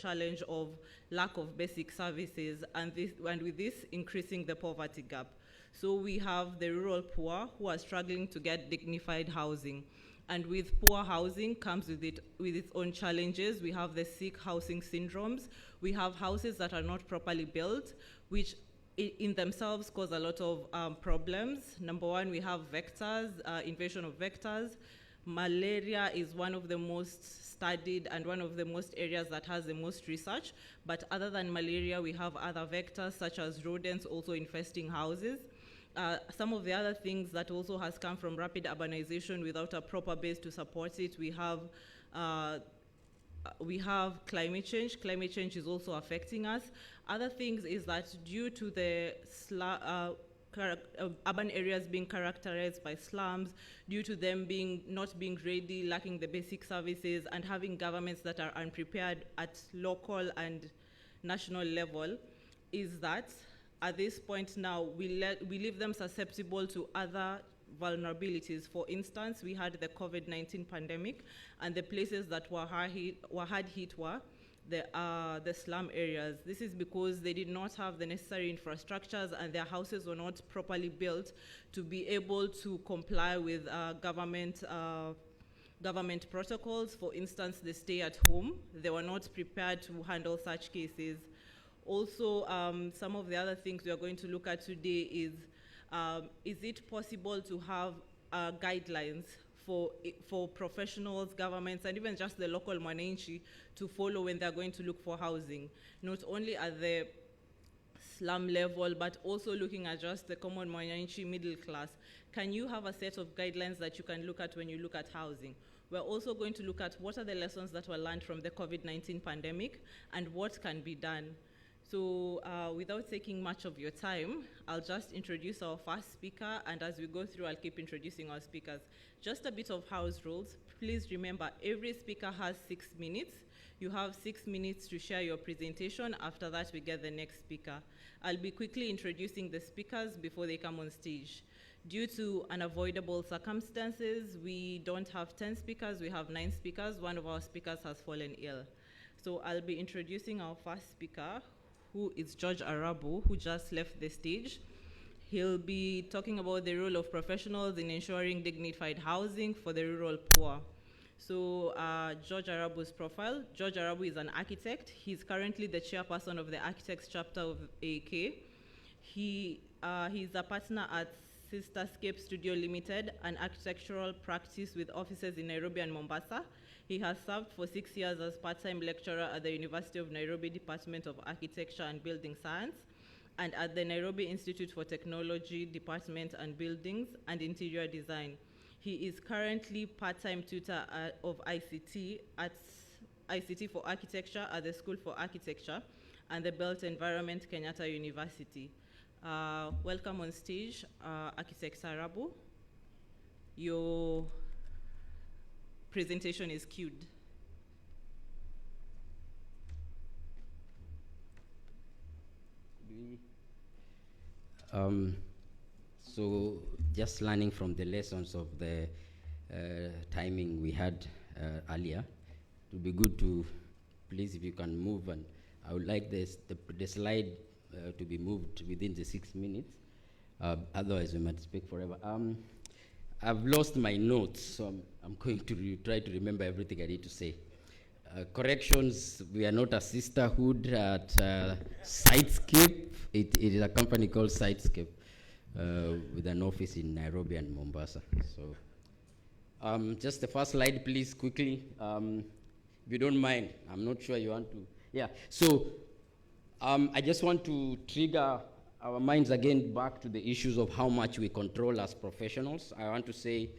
challenge of lack of basic services, and with this increasing the poverty gap. So we have the rural poor who are struggling to get dignified housing. And with poor housing comes with its own challenges. We have the sick housing syndromes. We have houses that are not properly built, which in themselves cause a lot of problems. Number one, we have vectors, invasion of vectors. Malaria is one of the most studied and one of the most areas that has the most research. But other than malaria, we have other vectors such as rodents also infesting houses. Some of the other things that also has come from rapid urbanization without a proper base to support it, we have climate change. Climate change is also affecting us. Other things is that due to the urban areas being characterized by slums, due to them not being ready, lacking the basic services, and having governments that are unprepared at local and national level, is that at this point now, we leave them susceptible to other vulnerabilities. For instance, we had the COVID-19 pandemic, and the places that were hard hit were the slum areas. This is because they did not have the necessary infrastructures, and their houses were not properly built to be able to comply with government protocols. For instance, the stay at home. They were not prepared to handle such cases. Also, some of the other things we are going to look at today is it possible to have guidelines for professionals, governments, and even just the local mwananchi to follow when they're going to look for housing, not only at the slum level, but also looking at just the common mwananchi middle class. Can you have a set of guidelines that you can look at when you look at housing? We're also going to look at what are the lessons that were learned from the COVID-19 pandemic and what can be done. So without taking much of your time, I'll just introduce our first speaker, and as we go through, I'll keep introducing our speakers. Just a bit of house rules. Please remember, every speaker has 6 minutes. You have 6 minutes to share your presentation. After that, we get the next speaker. I'll be quickly introducing the speakers before they come on stage. Due to unavoidable circumstances, we don't have 10 speakers, we have 9 speakers. One of our speakers has fallen ill. So I'll be introducing our first speaker, who is George Arabbu, who just left the stage. He'll be talking about the role of professionals in ensuring dignified housing for the rural poor. So George Arabbu's profile. George Arabbu is an architect. He's currently the chairperson of the architects chapter of AK. He's a partner at Sisterscape Studio Limited, an architectural practice with offices in Nairobi and Mombasa. He has served for 6 years as part-time lecturer at the University of Nairobi Department of Architecture and Building Science, and at the Nairobi Institute for Technology Department and Buildings and Interior Design. He is currently part-time tutor of ICT for Architecture at the School for Architecture and the Built Environment Kenyatta University. Welcome on stage, Architect Arabbu. Your presentation is queued. So just learning from the lessons of the timing we had earlier, it would be good to, please, if you can move, and I would like the slide to be moved within the 6 minutes. Otherwise, we might speak forever. I've lost my notes, so I'm going to try to remember everything I need to say. Corrections, we are not a sisterhood at Sidescape. It is a company called Sidescape with an office in Nairobi and Mombasa. So just the first slide, please, quickly. If you don't mind, I'm not sure you want to. Yeah, so I just want to trigger our minds again back to the issues of how much we control as professionals. I want to say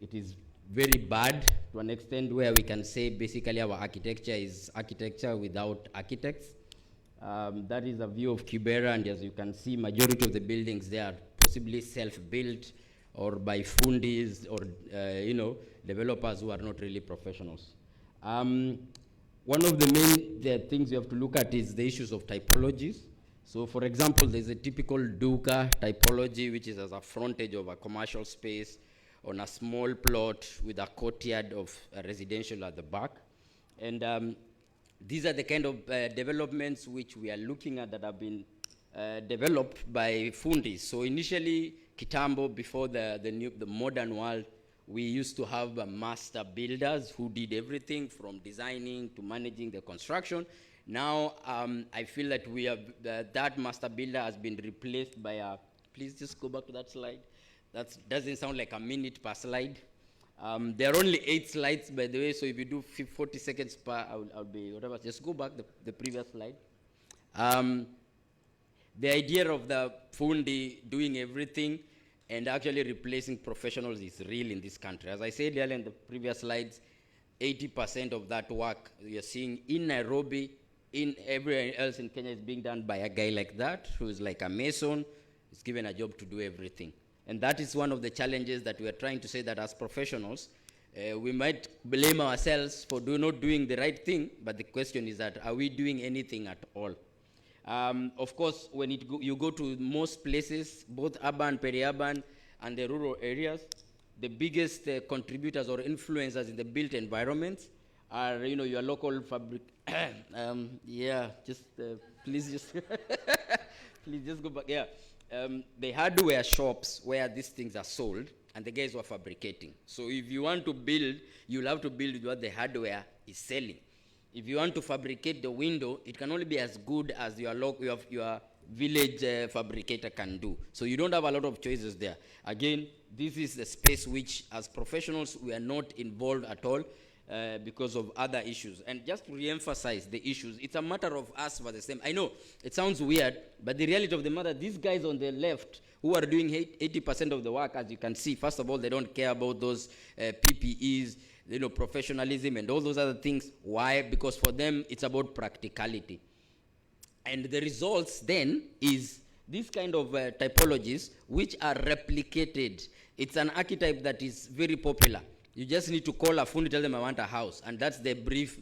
it is very bad to an extent where we can say basically our architecture is architecture without architects. That is a view of Kibera, and as you can see, majority of the buildings there are possibly self-built or by fundis or developers who are not really professionals. One of the main things you have to look at is the issues of typologies. So for example, there's a typical Duka typology, which is as a frontage of a commercial space on a small plot with a courtyard of a residential at the back. And these are the kind of developments which we are looking at that have been developed by fundis. So initially, Kitambo, before the modern world, we used to have master builders who did everything from designing to managing the construction. Now, I feel that we have, that master builder has been replaced by a, please just go back to that slide. That doesn't sound like a minute per slide. There are only 8 slides, by the way, so if you do 40 seconds per, I'll be whatever. Just go back the previous slide. The idea of the fundi doing everything and actually replacing professionals is real in this country. As I said earlier in the previous slides, 80% of that work you're seeing in Nairobi, in everywhere else in Kenya is being done by a guy like that, who is like a mason, is given a job to do everything. And that is one of the challenges that we are trying to say, that as professionals, we might blame ourselves for not doing the right thing, but the question is that, are we doing anything at all? Of course, when you go to most places, both urban, peri-urban, and the rural areas, the biggest contributors or influencers in the built environments are, your local fabric. Yeah, just please just please just go back. Yeah, the hardware shops where these things are sold, and the guys who are fabricating. So if you want to build, you'll have to build with what the hardware is selling. If you want to fabricate the window, it can only be as good as your village fabricator can do. So you don't have a lot of choices there. Again, this is the space which, as professionals, we are not involved at all because of other issues. And just to re-emphasize the issues, it's a matter of us for the same. I know it sounds weird, but the reality of the matter, these guys on the left who are doing 80% of the work, as you can see, first of all, they don't care about those PPEs, professionalism and all those other things. Why? Because for them, it's about practicality. And the results then is these kind of typologies which are replicated. It's an archetype that is very popular. You just need to call a fundi, tell them I want a house, and that's the brief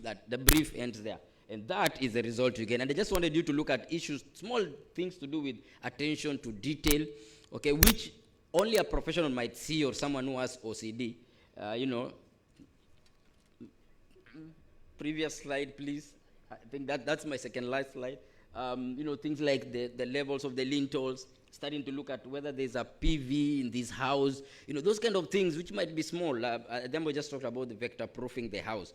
ends there. And that is the result you get. And I just wanted you to look at issues, small things to do with attention to detail, okay, which only a professional might see, or someone who has OCD, Previous slide, please. I think that's my second last slide. Things like the levels of the lintels, starting to look at whether there's a PV in this house, those kind of things which might be small. Then we just talked about the vector proofing the house.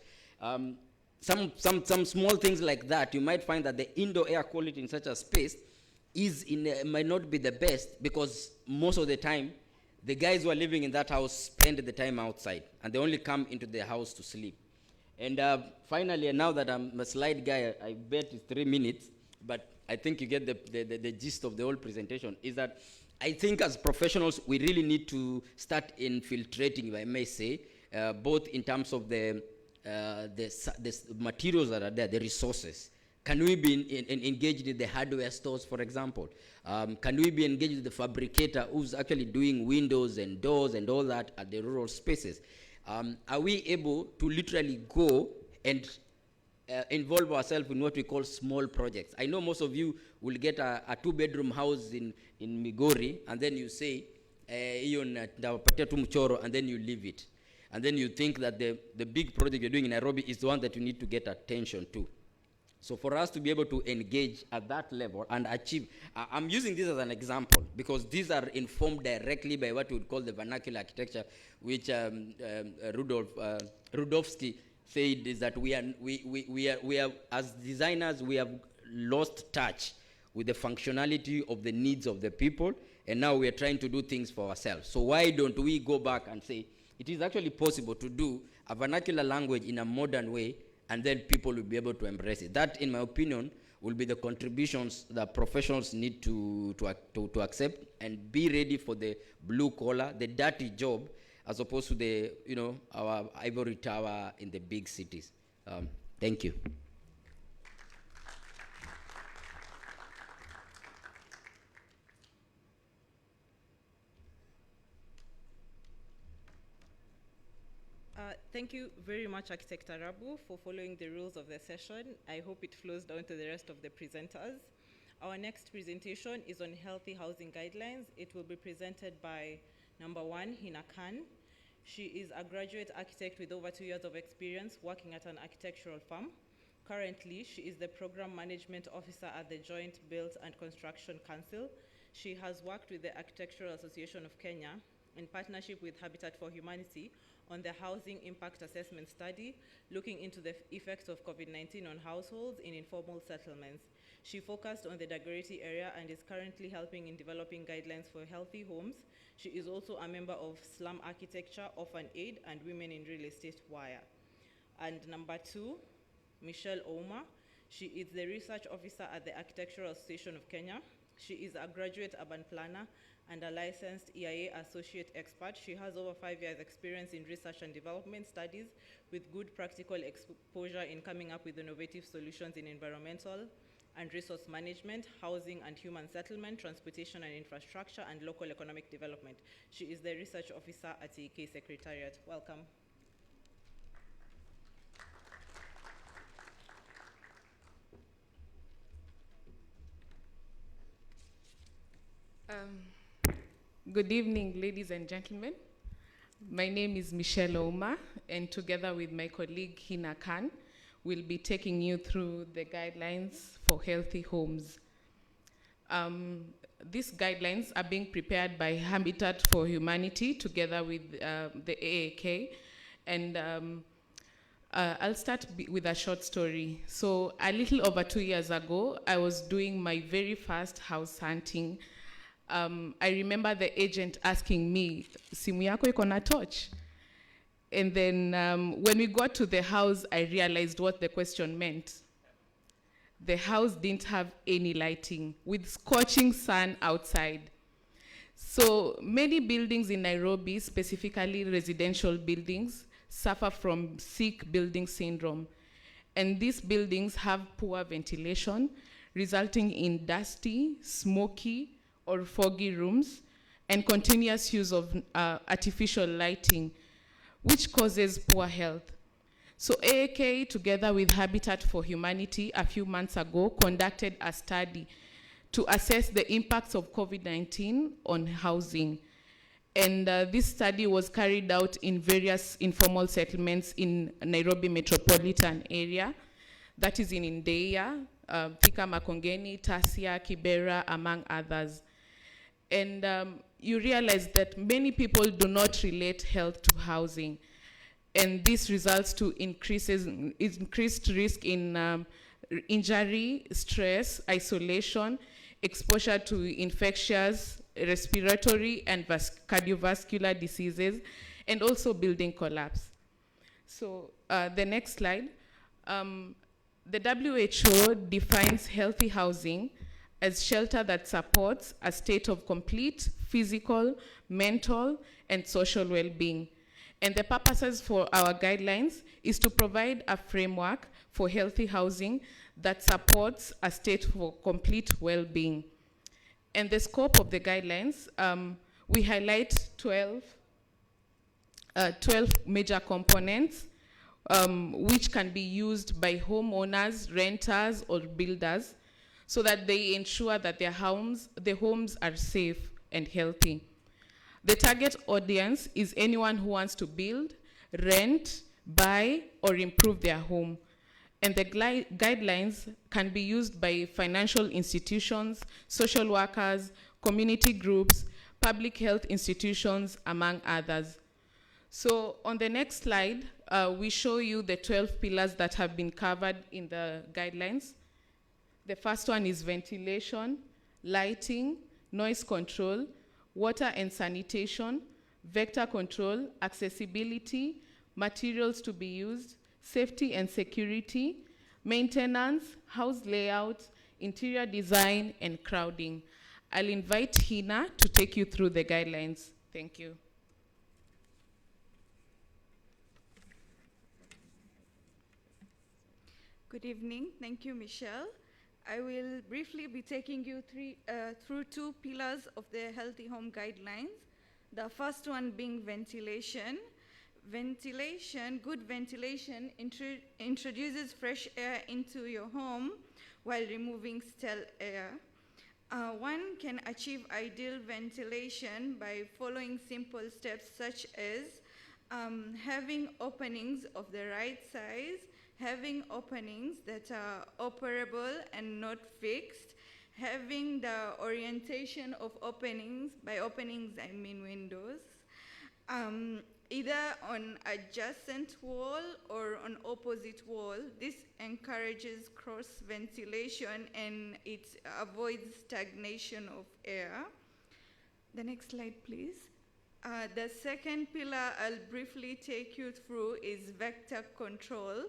Some small things like that, you might find that the indoor air quality in such a space might not be the best, because most of the time, the guys who are living in that house spend the time outside, and they only come into the house to sleep. And finally, now that I'm a slide guy, I bet it's 3 minutes, but I think you get the gist of the whole presentation, is that I think as professionals, we really need to start infiltrating, if I may say, both in terms of the materials that are there, the resources. Can we be engaged in the hardware stores, for example? Can we be engaged with the fabricator who's actually doing windows and doors and all that at the rural spaces? Are we able to literally go and involve ourselves in what we call small projects? I know most of you will get a 2-bedroom house in Migori, and then you say, and then you leave it. And then you think that the big project you're doing in Nairobi is the one that you need to get attention to. So for us to be able to engage at that level and achieve, I'm using this as an example because these are informed directly by what we would call the vernacular architecture, which Rudolfsky said is that we are as designers, we have lost touch with the functionality of the needs of the people, and now we are trying to do things for ourselves. So why don't we go back and say, it is actually possible to do a vernacular language in a modern way, and then people will be able to embrace it. That, in my opinion, will be the contributions that professionals need to accept and be ready for the blue collar, the dirty job, as opposed to the, our ivory tower in the big cities. Thank you. Thank you very much, Architect Arabbu, for following the rules of the session. I hope it flows down to the rest of the presenters. Our next presentation is on healthy housing guidelines. It will be presented by number 1, Heena Khan. She is a graduate architect with over 2 years of experience working at an architectural firm. Currently, she is the Program Management Officer at the Joint Built and Construction Council. She has worked with the Architectural Association of Kenya in partnership with Habitat for Humanity on the Housing Impact Assessment Study, looking into the effects of COVID-19 on households in informal settlements. She focused on the Dagoretti area and is currently helping in developing guidelines for healthy homes. She is also a member of Slum Architecture, Orphan Aid, and Women in Real Estate Wire. And number 2, Michelle Ouma. She is the Research Officer at the Architectural Association of Kenya. She is a graduate urban planner and a licensed EIA associate expert. She has over 5 years experience in research and development studies with good practical exposure in coming up with innovative solutions in environmental and resource management, housing and human settlement, transportation and infrastructure, and local economic development. She is the research officer at EK Secretariat. Welcome. Good evening, ladies and gentlemen. My name is Michelle Ouma, and together with my colleague Heena Khan, we'll be taking you through the guidelines for healthy homes. These guidelines are being prepared by Habitat for Humanity together with the AAK, and I'll start with a short story. So a little over 2 years ago, I was doing my very first house hunting. I remember the agent asking me, "Simu yako iko na torch?" And then when we got to the house, I realized what the question meant. The house didn't have any lighting, with scorching sun outside. So many buildings in Nairobi, specifically residential buildings, suffer from sick building syndrome. And these buildings have poor ventilation, resulting in dusty, smoky, or foggy rooms, and continuous use of artificial lighting, which causes poor health. So AAK, together with Habitat for Humanity, a few months ago, conducted a study to assess the impacts of COVID-19 on housing. And this study was carried out in various informal settlements in Nairobi metropolitan area, that is in Indeya, Thika Makongeni, Tasia, Kibera, among others. And you realize that many people do not relate health to housing. And this results to increased risk in injury, stress, isolation, exposure to infectious, respiratory, and cardiovascular diseases, and also building collapse. So the next slide. The WHO defines healthy housing as shelter that supports a state of complete physical, mental, and social well-being. And the purposes for our guidelines is to provide a framework for healthy housing that supports a state for complete well-being. And the scope of the guidelines, we highlight 12 major components, which can be used by homeowners, renters, or builders, so that they ensure that the homes are safe and healthy. The target audience is anyone who wants to build, rent, buy, or improve their home. And the guidelines can be used by financial institutions, social workers, community groups, public health institutions, among others. So on the next slide, we show you the 12 pillars that have been covered in the guidelines. The first one is ventilation, lighting, noise control, water and sanitation, vector control, accessibility, materials to be used, safety and security, maintenance, house layout, interior design, and crowding. I'll invite Heena to take you through the guidelines. Thank you. Good evening. Thank you, Michelle. I will briefly be taking you through 2 pillars of the Healthy Home Guidelines. The first one being ventilation. Good ventilation introduces fresh air into your home while removing stale air. One can achieve ideal ventilation by following simple steps such as having openings of the right size, having openings that are operable and not fixed, having the orientation of openings, by openings I mean windows, either on adjacent wall or on opposite wall. This encourages cross ventilation and it avoids stagnation of air. The next slide, please. The second pillar I'll briefly take you through is vector control.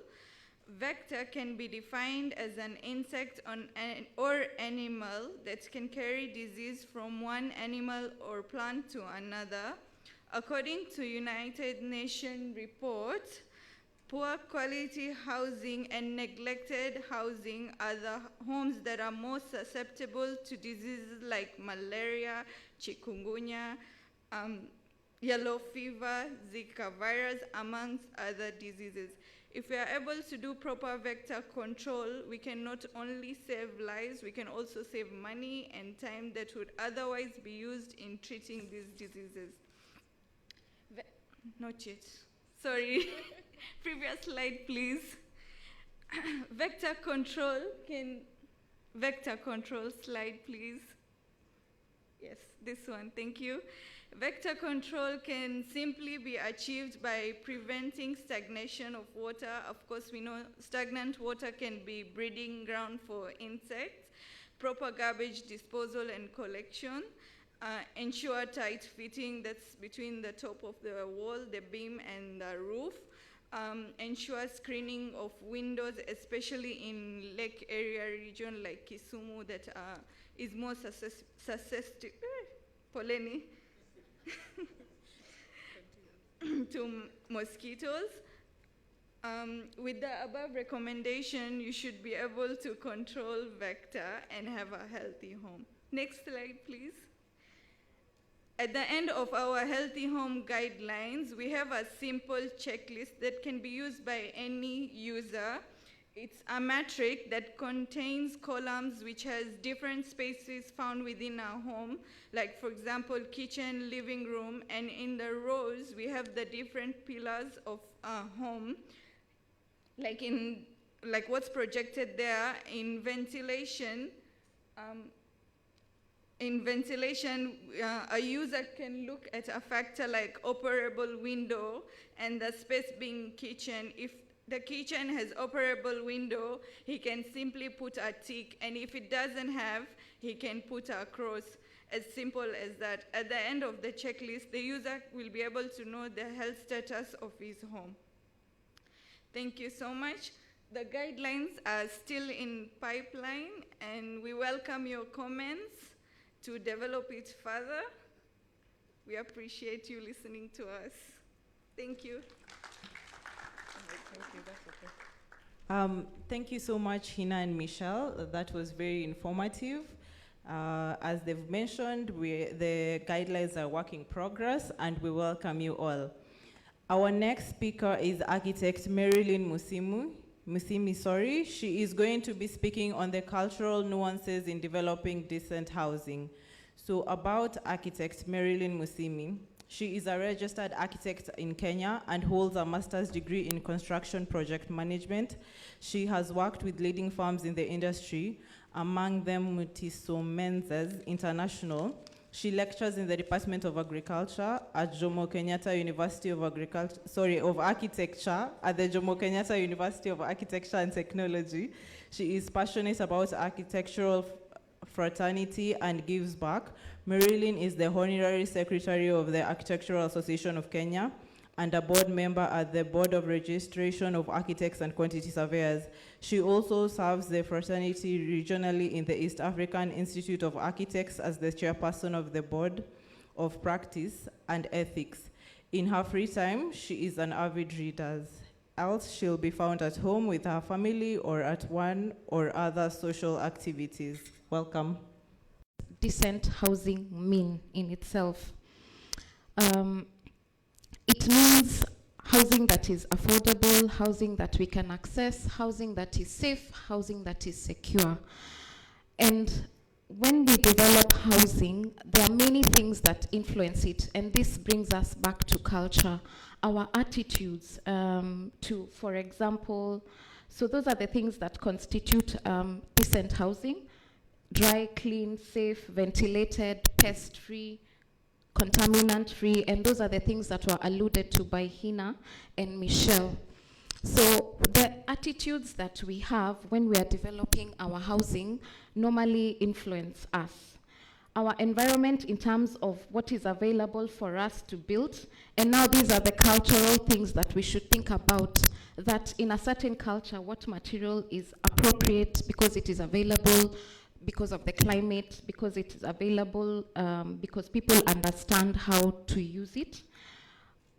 Vector can be defined as an insect or animal that can carry disease from one animal or plant to another. According to United Nations report, poor quality housing and neglected housing are the homes that are most susceptible to diseases like malaria, chikungunya, yellow fever, Zika virus, amongst other diseases. If we are able to do proper vector control, we can not only save lives, we can also save money and time that would otherwise be used in treating these diseases. Not yet. Sorry. Previous slide, please. Vector control slide, please. Yes, this one, thank you. Vector control can simply be achieved by preventing stagnation of water. Of course, we know stagnant water can be breeding ground for insects. Proper garbage disposal and collection. Ensure tight fitting, that's between the top of the wall, the beam, and the roof. Ensure screening of windows, especially in lake area region like Kisumu, that is more susceptible to mosquitoes. With the above recommendation, you should be able to control vector and have a healthy home. Next slide, please. At the end of our healthy home guidelines, we have a simple checklist that can be used by any user. It's a matrix that contains columns which has different spaces found within our home, like for example, kitchen, living room, and in the rows, we have the different pillars of our home, like what's projected there. In ventilation, a user can look at a factor like operable window and the space being kitchen. If the kitchen has operable window, he can simply put a tick, and if it doesn't have, he can put a cross. As simple as that. At the end of the checklist, the user will be able to know the health status of his home. Thank you so much. The guidelines are still in pipeline, and we welcome your comments to develop it further. We appreciate you listening to us. Thank you. Thank you, that's okay. Thank you so much, Heena and Michelle. That was very informative. As they've mentioned, the guidelines are work in progress, and we welcome you all. Our next speaker is architect Marilyn Musyimi. She is going to be speaking on the cultural nuances in developing decent housing. So about architect Marilyn Musyimi, she is a registered architect in Kenya and holds a master's degree in construction project management. She has worked with leading firms in the industry, among them Mutisomenzes International. She lectures in the Department of Agriculture at Jomo Kenyatta University of Architecture at the Jomo Kenyatta University of Architecture and Technology. She is passionate about architectural fraternity and gives back. Marilyn is the Honorary Secretary of the Architectural Association of Kenya and a board member at the Board of Registration of Architects and Quantity Surveyors. She also serves the fraternity regionally in the East African Institute of Architects as the chairperson of the Board of Practice and Ethics. In her free time, she is an avid reader. Else, she'll be found at home with her family or at one or other social activities. Welcome. Decent housing mean in itself? It means housing that is affordable, housing that we can access, housing that is safe, housing that is secure. And when we develop housing, there are many things that influence it, and this brings us back to culture, our attitudes to, for example, So those are the things that constitute decent housing: dry, clean, safe, ventilated, pest-free, contaminant-free, and those are the things that were alluded to by Heena and Michelle. So the attitudes that we have when we are developing our housing normally influence us. Our environment in terms of what is available for us to build, and now these are the cultural things that we should think about, that in a certain culture, what material is appropriate because it is available, because of the climate, because it is available, because people understand how to use it.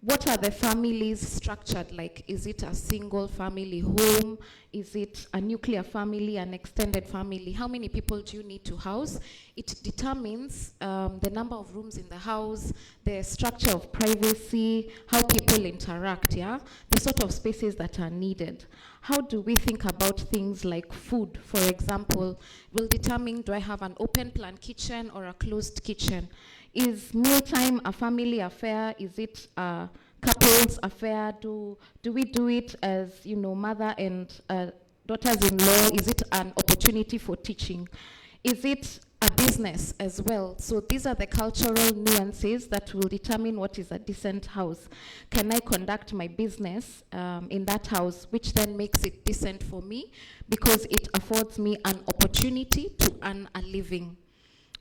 What are the families structured like? Is it a single family home? Is it a nuclear family, an extended family? How many people do you need to house? It determines the number of rooms in the house, the structure of privacy, how people interact, yeah? The sort of spaces that are needed. How do we think about things like food, for example, will determine, do I have an open plan kitchen or a closed kitchen? Is mealtime a family affair? Is it a couple's affair? Do we do it as, you know, mother and daughters-in-law? Is it an opportunity for teaching? Is it a business as well? So these are the cultural nuances that will determine what is a decent house. Can I conduct my business in that house, which then makes it decent for me because it affords me an opportunity to earn a living?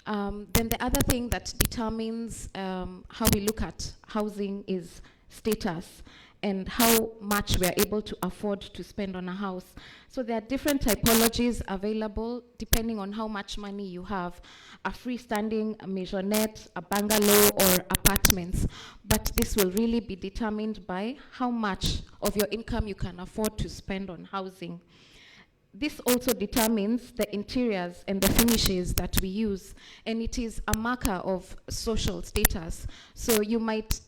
Then the other thing that determines how we look at housing is status and how much we are able to afford to spend on a house. So there are different typologies available depending on how much money you have: a freestanding, a maisonette, a bungalow, or apartments. But this will really be determined by how much of your income you can afford to spend on housing. This also determines the interiors and the finishes that we use, and it is a marker of social status. So you might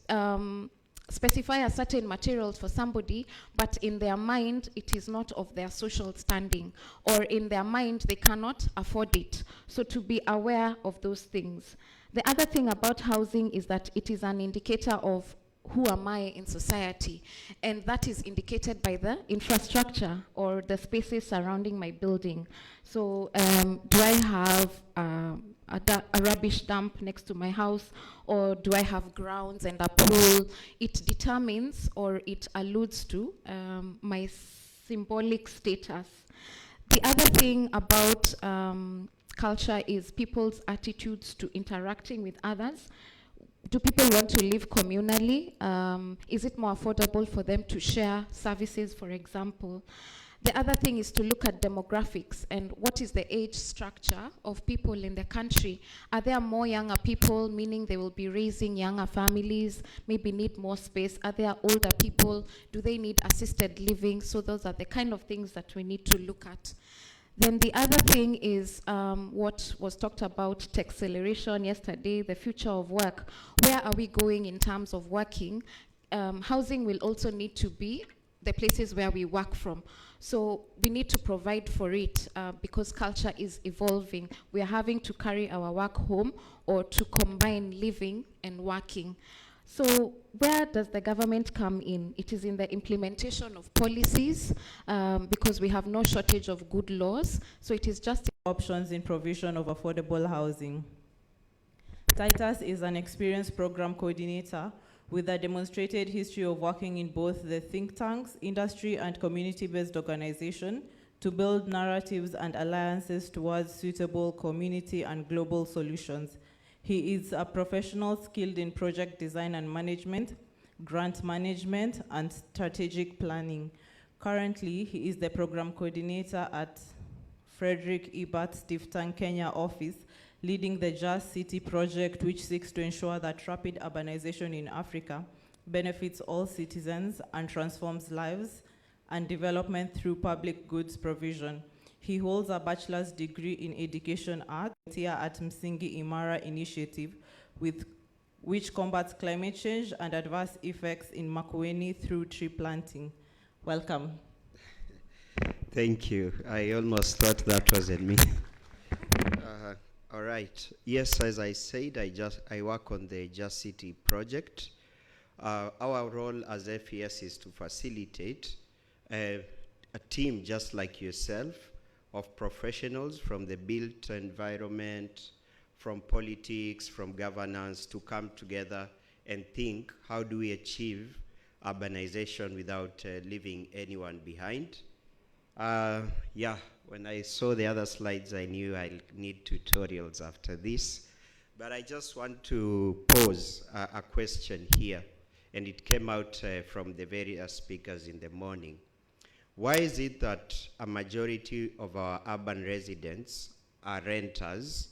specify a certain material for somebody, but in their mind, it is not of their social standing, or in their mind, they cannot afford it. So to be aware of those things. The other thing about housing is that it is an indicator of who am I in society, and that is indicated by the infrastructure or the spaces surrounding my building. So do I have a rubbish dump next to my house, or do I have grounds and a pool? It determines, or it alludes to my symbolic status. The other thing about culture is people's attitudes to interacting with others. Do people want to live communally? Is it more affordable for them to share services, for example? The other thing is to look at demographics and what is the age structure of people in the country. Are there more younger people, meaning they will be raising younger families, maybe need more space? Are there older people? Do they need assisted living? So those are the kind of things that we need to look at. Then the other thing is what was talked about, acceleration yesterday, the future of work. Where are we going in terms of working? Housing will also need to be the places where we work from. So we need to provide for it because culture is evolving. We are having to carry our work home or to combine living and working. So where does the government come in? It is in the implementation of policies because we have no shortage of good laws. So it is just options in provision of affordable housing. Titus is an experienced program coordinator with a demonstrated history of working in both the think tanks, industry, and community-based organization to build narratives and alliances towards suitable community and global solutions. He is a professional skilled in project design and management, grant management, and strategic planning. Currently, he is the program coordinator at Frederick Ebert Stiftung Kenya office, leading the Just City project, which seeks to ensure that rapid urbanization in Africa benefits all citizens and transforms lives and development through public goods provision. He holds a bachelor's degree in education at Msingi Imara Initiative, which combats climate change and adverse effects in Makueni through tree planting. Welcome. Thank you. I almost thought that wasn't me. All right. Yes, as I said, I work on the Just City project. Our role as FES is to facilitate a team just like yourself of professionals from the built environment, from politics, from governance, to come together and think, how do we achieve urbanization without leaving anyone behind? Yeah, when I saw the other slides, I knew I'll need tutorials after this. But I just want to pose a question here, and it came out from the various speakers in the morning. Why is it that a majority of our urban residents are renters,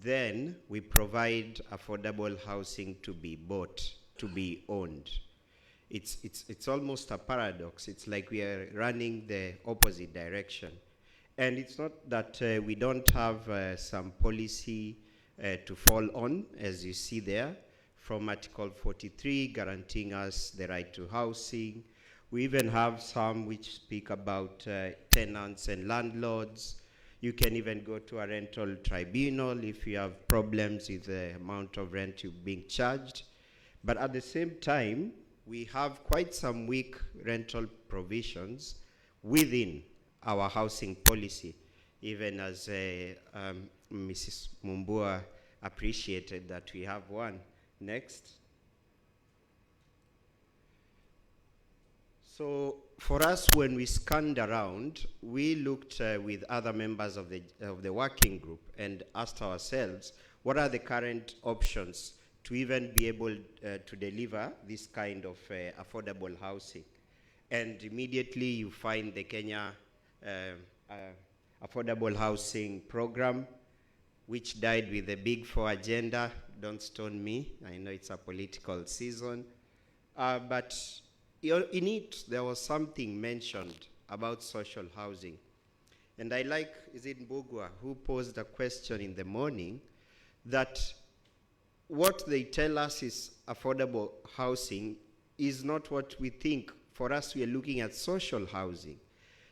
then we provide affordable housing to be bought, to be owned? It's almost a paradox. It's like we are running the opposite direction. And it's not that we don't have some policy to fall on, as you see there, from Article 43 guaranteeing us the right to housing. We even have some which speak about tenants and landlords. You can even go to a rental tribunal if you have problems with the amount of rent you're being charged. But at the same time, we have quite some weak rental provisions within our housing policy, even as Mrs. Mumbua appreciated that we have one. Next. So for us, when we scanned around, we looked with other members of the working group and asked ourselves, what are the current options to even be able to deliver this kind of affordable housing? And immediately you find the Kenya Affordable Housing Program, which died with the Big Four agenda. Don't stone me, I know it's a political season. But in it, there was something mentioned about social housing. And I like, is it Mbugua, who posed a question in the morning, that what they tell us is affordable housing is not what we think. For us, we are looking at social housing,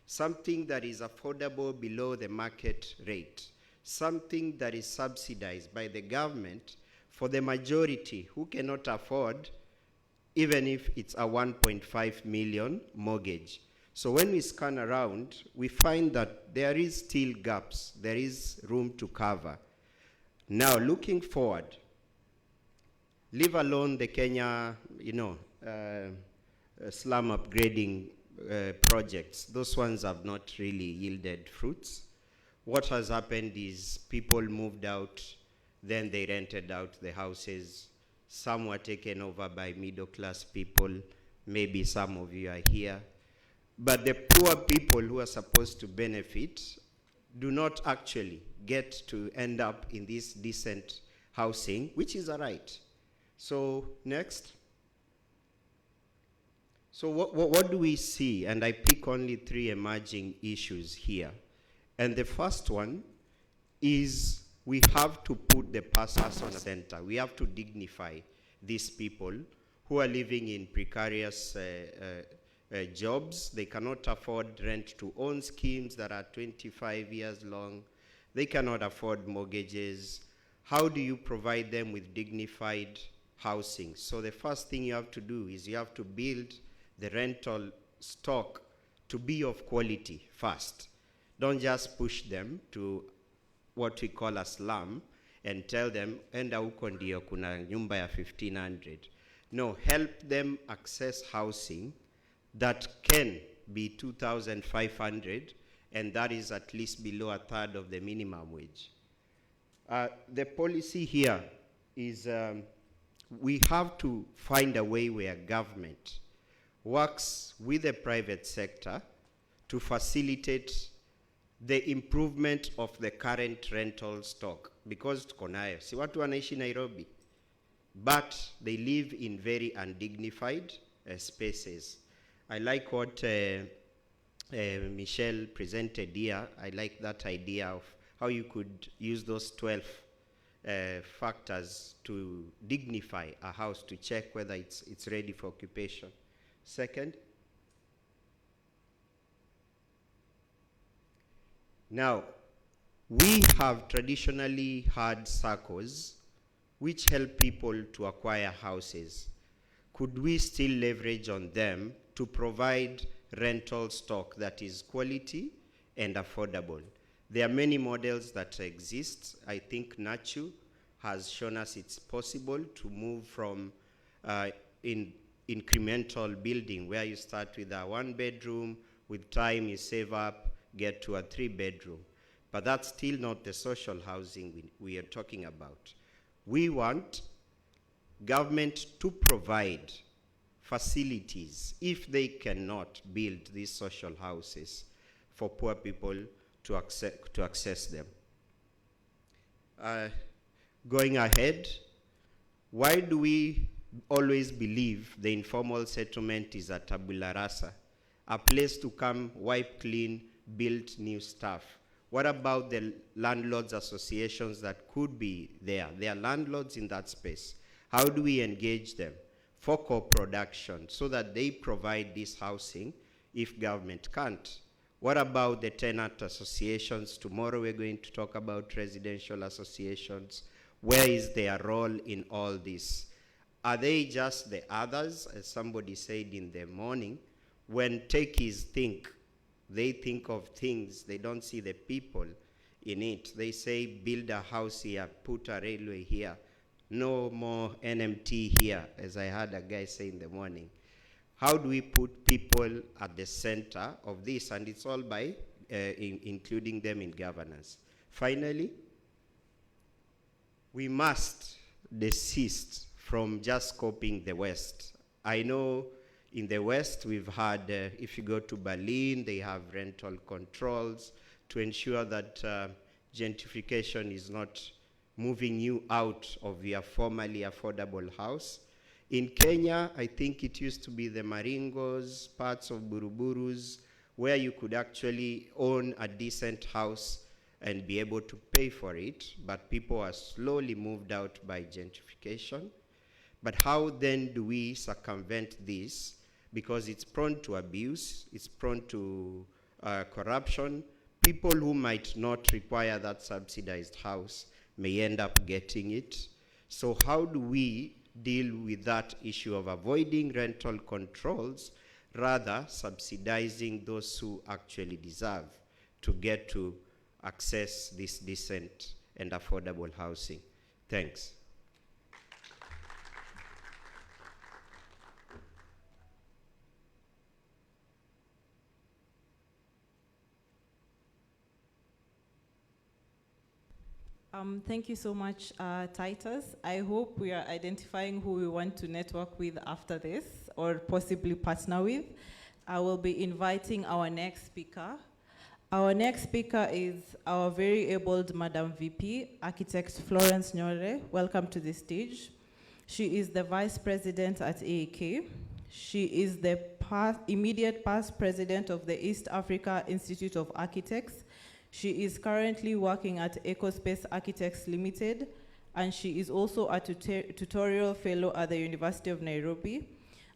something that is affordable below the market rate, something that is subsidized by the government for the majority who cannot afford, even if it's a 1.5 million mortgage. So when we scan around, we find that there is still gaps, there is room to cover. Now, looking forward, leave alone the Kenya, slum upgrading projects. Those ones have not really yielded fruits. What has happened is people moved out, then they rented out the houses. Some were taken over by middle-class people. Maybe some of you are here. But the poor people who are supposed to benefit do not actually get to end up in this decent housing, which is a right. So, next. So what do we see? And I pick only 3 emerging issues here. And the first one is we have to put the person at the center. We have to dignify these people who are living in precarious jobs. They cannot afford rent-to-own schemes that are 25 years long. They cannot afford mortgages. How do you provide them with dignified housing? So the first thing you have to do is you have to build the rental stock to be of quality first. Don't just push them to what we call a slum and tell them, enda huko ndio kuna nyumba ya 1500. No, help them access housing that can be 2,500, and that is at least below a third of the minimum wage. The policy here is we have to find a way where government works with the private sector to facilitate the improvement of the current rental stock, because tuko nayo. Si watu wanaishi Nairobi, but they live in very undignified spaces. I like what Michelle presented here. I like that idea of how you could use those 12 factors to dignify a house, to check whether it's ready for occupation. Second, now, we have traditionally had SACCOs which help people to acquire houses. Could we still leverage on them to provide rental stock that is quality and affordable. There are many models that exist. I think Nachu has shown us it's possible to move from in incremental building where you start with a 1-bedroom, with time you save up, get to a 3-bedroom. But that's still not the social housing we are talking about. We want government to provide facilities if they cannot build these social houses for poor people to access them. Going ahead, why do we always believe the informal settlement is a tabula rasa, a place to come, wipe clean, build new stuff? What about the landlords associations that could be there? There are landlords in that space. How do we engage them for co-production so that they provide this housing if government can't? What about the tenant associations? Tomorrow we're going to talk about residential associations. Where is their role in all this? Are they just the others, as somebody said in the morning? When techies think, they think of things, they don't see the people in it. They say, build a house here, put a railway here. No more NMT here, as I heard a guy say in the morning. How do we put people at the center of this? And it's all by including them in governance. Finally, we must desist from just copying the West. I know in the West we've had, if you go to Berlin, they have rental controls to ensure that gentrification is not moving you out of your formerly affordable house. In Kenya, I think it used to be the Maringos, parts of Buruburus, where you could actually own a decent house and be able to pay for it, but people are slowly moved out by gentrification. But how then do we circumvent this? Because it's prone to abuse, it's prone to corruption. People who might not require that subsidized house may end up getting it. So how do we deal with that issue of avoiding rental controls, rather subsidizing those who actually deserve to get to access this decent and affordable housing? Thanks. Thank you so much, Titus. I hope we are identifying who we want to network with after this, or possibly partner with. I will be inviting our next speaker. Our next speaker is our very abled Madam VP, Architect Florence Nyole. Welcome to the stage. She is the Vice President at AAK. She is the immediate past president of the East Africa Institute of Architects. She is currently working at EcoSpace Architects Limited, and she is also a tutorial fellow at the University of Nairobi,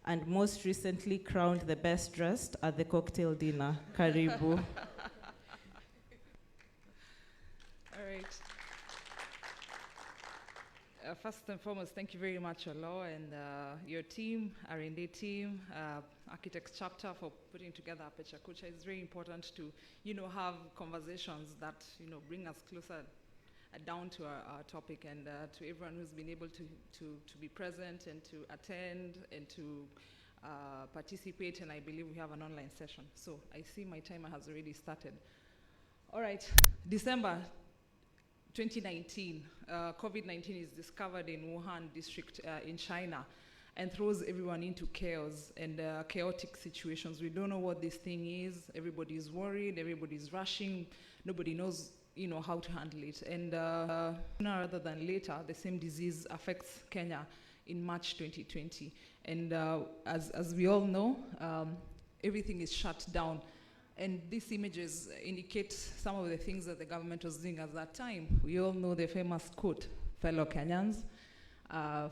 and most recently crowned the best dressed at the cocktail dinner. Karibu. All right. First and foremost, thank you very much, Olo, and your team, R&D team, Architects Chapter, for putting together Pecha Kucha. It's very important to, have conversations that, bring us closer down to our topic, and to everyone who's been able to be present and to attend and to participate, and I believe we have an online session. So I see my timer has already started. All right, December 2019, COVID-19 is discovered in Wuhan district in China, and throws everyone into chaos and chaotic situations. We don't know what this thing is. Everybody's worried, everybody's rushing, nobody knows how to handle it. And sooner rather than later, the same disease affects Kenya in March 2020. And as we all know, everything is shut down. And these images indicate some of the things that the government was doing at that time. We all know the famous quote, fellow Kenyans,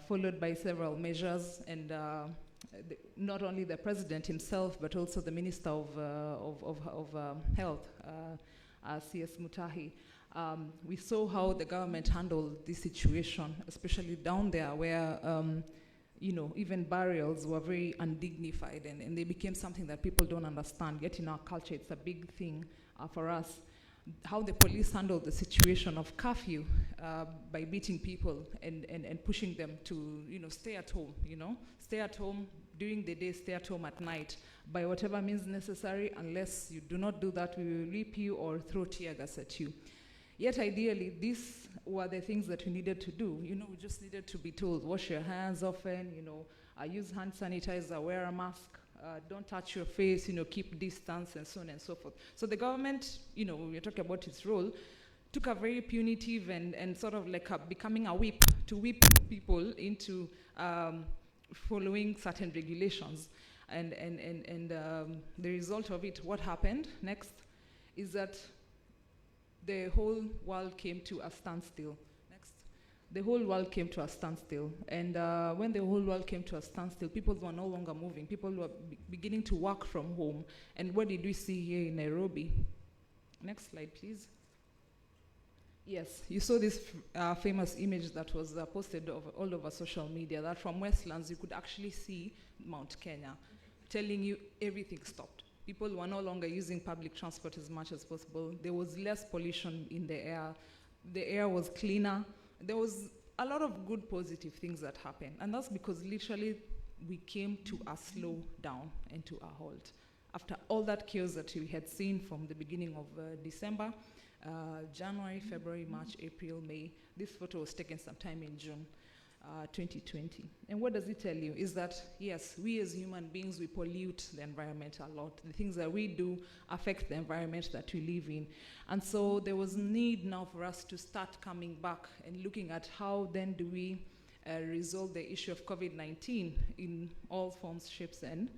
followed by several measures, and not only the president himself, but also the Minister of Health, CS Mutahi. We saw how the government handled this situation, especially down there where even burials were very undignified, and they became something that people don't understand. Yet in our culture, it's a big thing for us. How the police handled the situation of curfew by beating people and pushing them to, stay at home, stay at home during the day, stay at home at night, by whatever means necessary. Unless you do not do that, we will whip you or throw tear gas at you. Yet ideally, these were the things that we needed to do. We just needed to be told, wash your hands often, use hand sanitizer, wear a mask, don't touch your face, keep distance, and so on and so forth. So the government, we're talking about its role, took a very punitive and sort of like becoming a whip to whip people into following certain regulations. And the result of it, what happened next, is that the whole world came to a standstill. Next. The whole world came to a standstill. And when the whole world came to a standstill, people were no longer moving. People were beginning to work from home. And what did we see here in Nairobi? Next slide, please. Yes, you saw this famous image that was posted all over social media, that from Westlands you could actually see Mount Kenya, telling you everything stopped. People were no longer using public transport as much as possible. There was less pollution in the air. The air was cleaner. There was a lot of good, positive things that happened. And that's because literally we came to a slow down and to a halt. After all that chaos that we had seen from the beginning of December, January, February, March, April, May, this photo was taken sometime in June 2020. And what does it tell you? Is that, yes, we as human beings, we pollute the environment a lot. The things that we do affect the environment that we live in. And so there was need now for us to start coming back and looking at how then do we resolve the issue of COVID-19 in all forms, shapes, and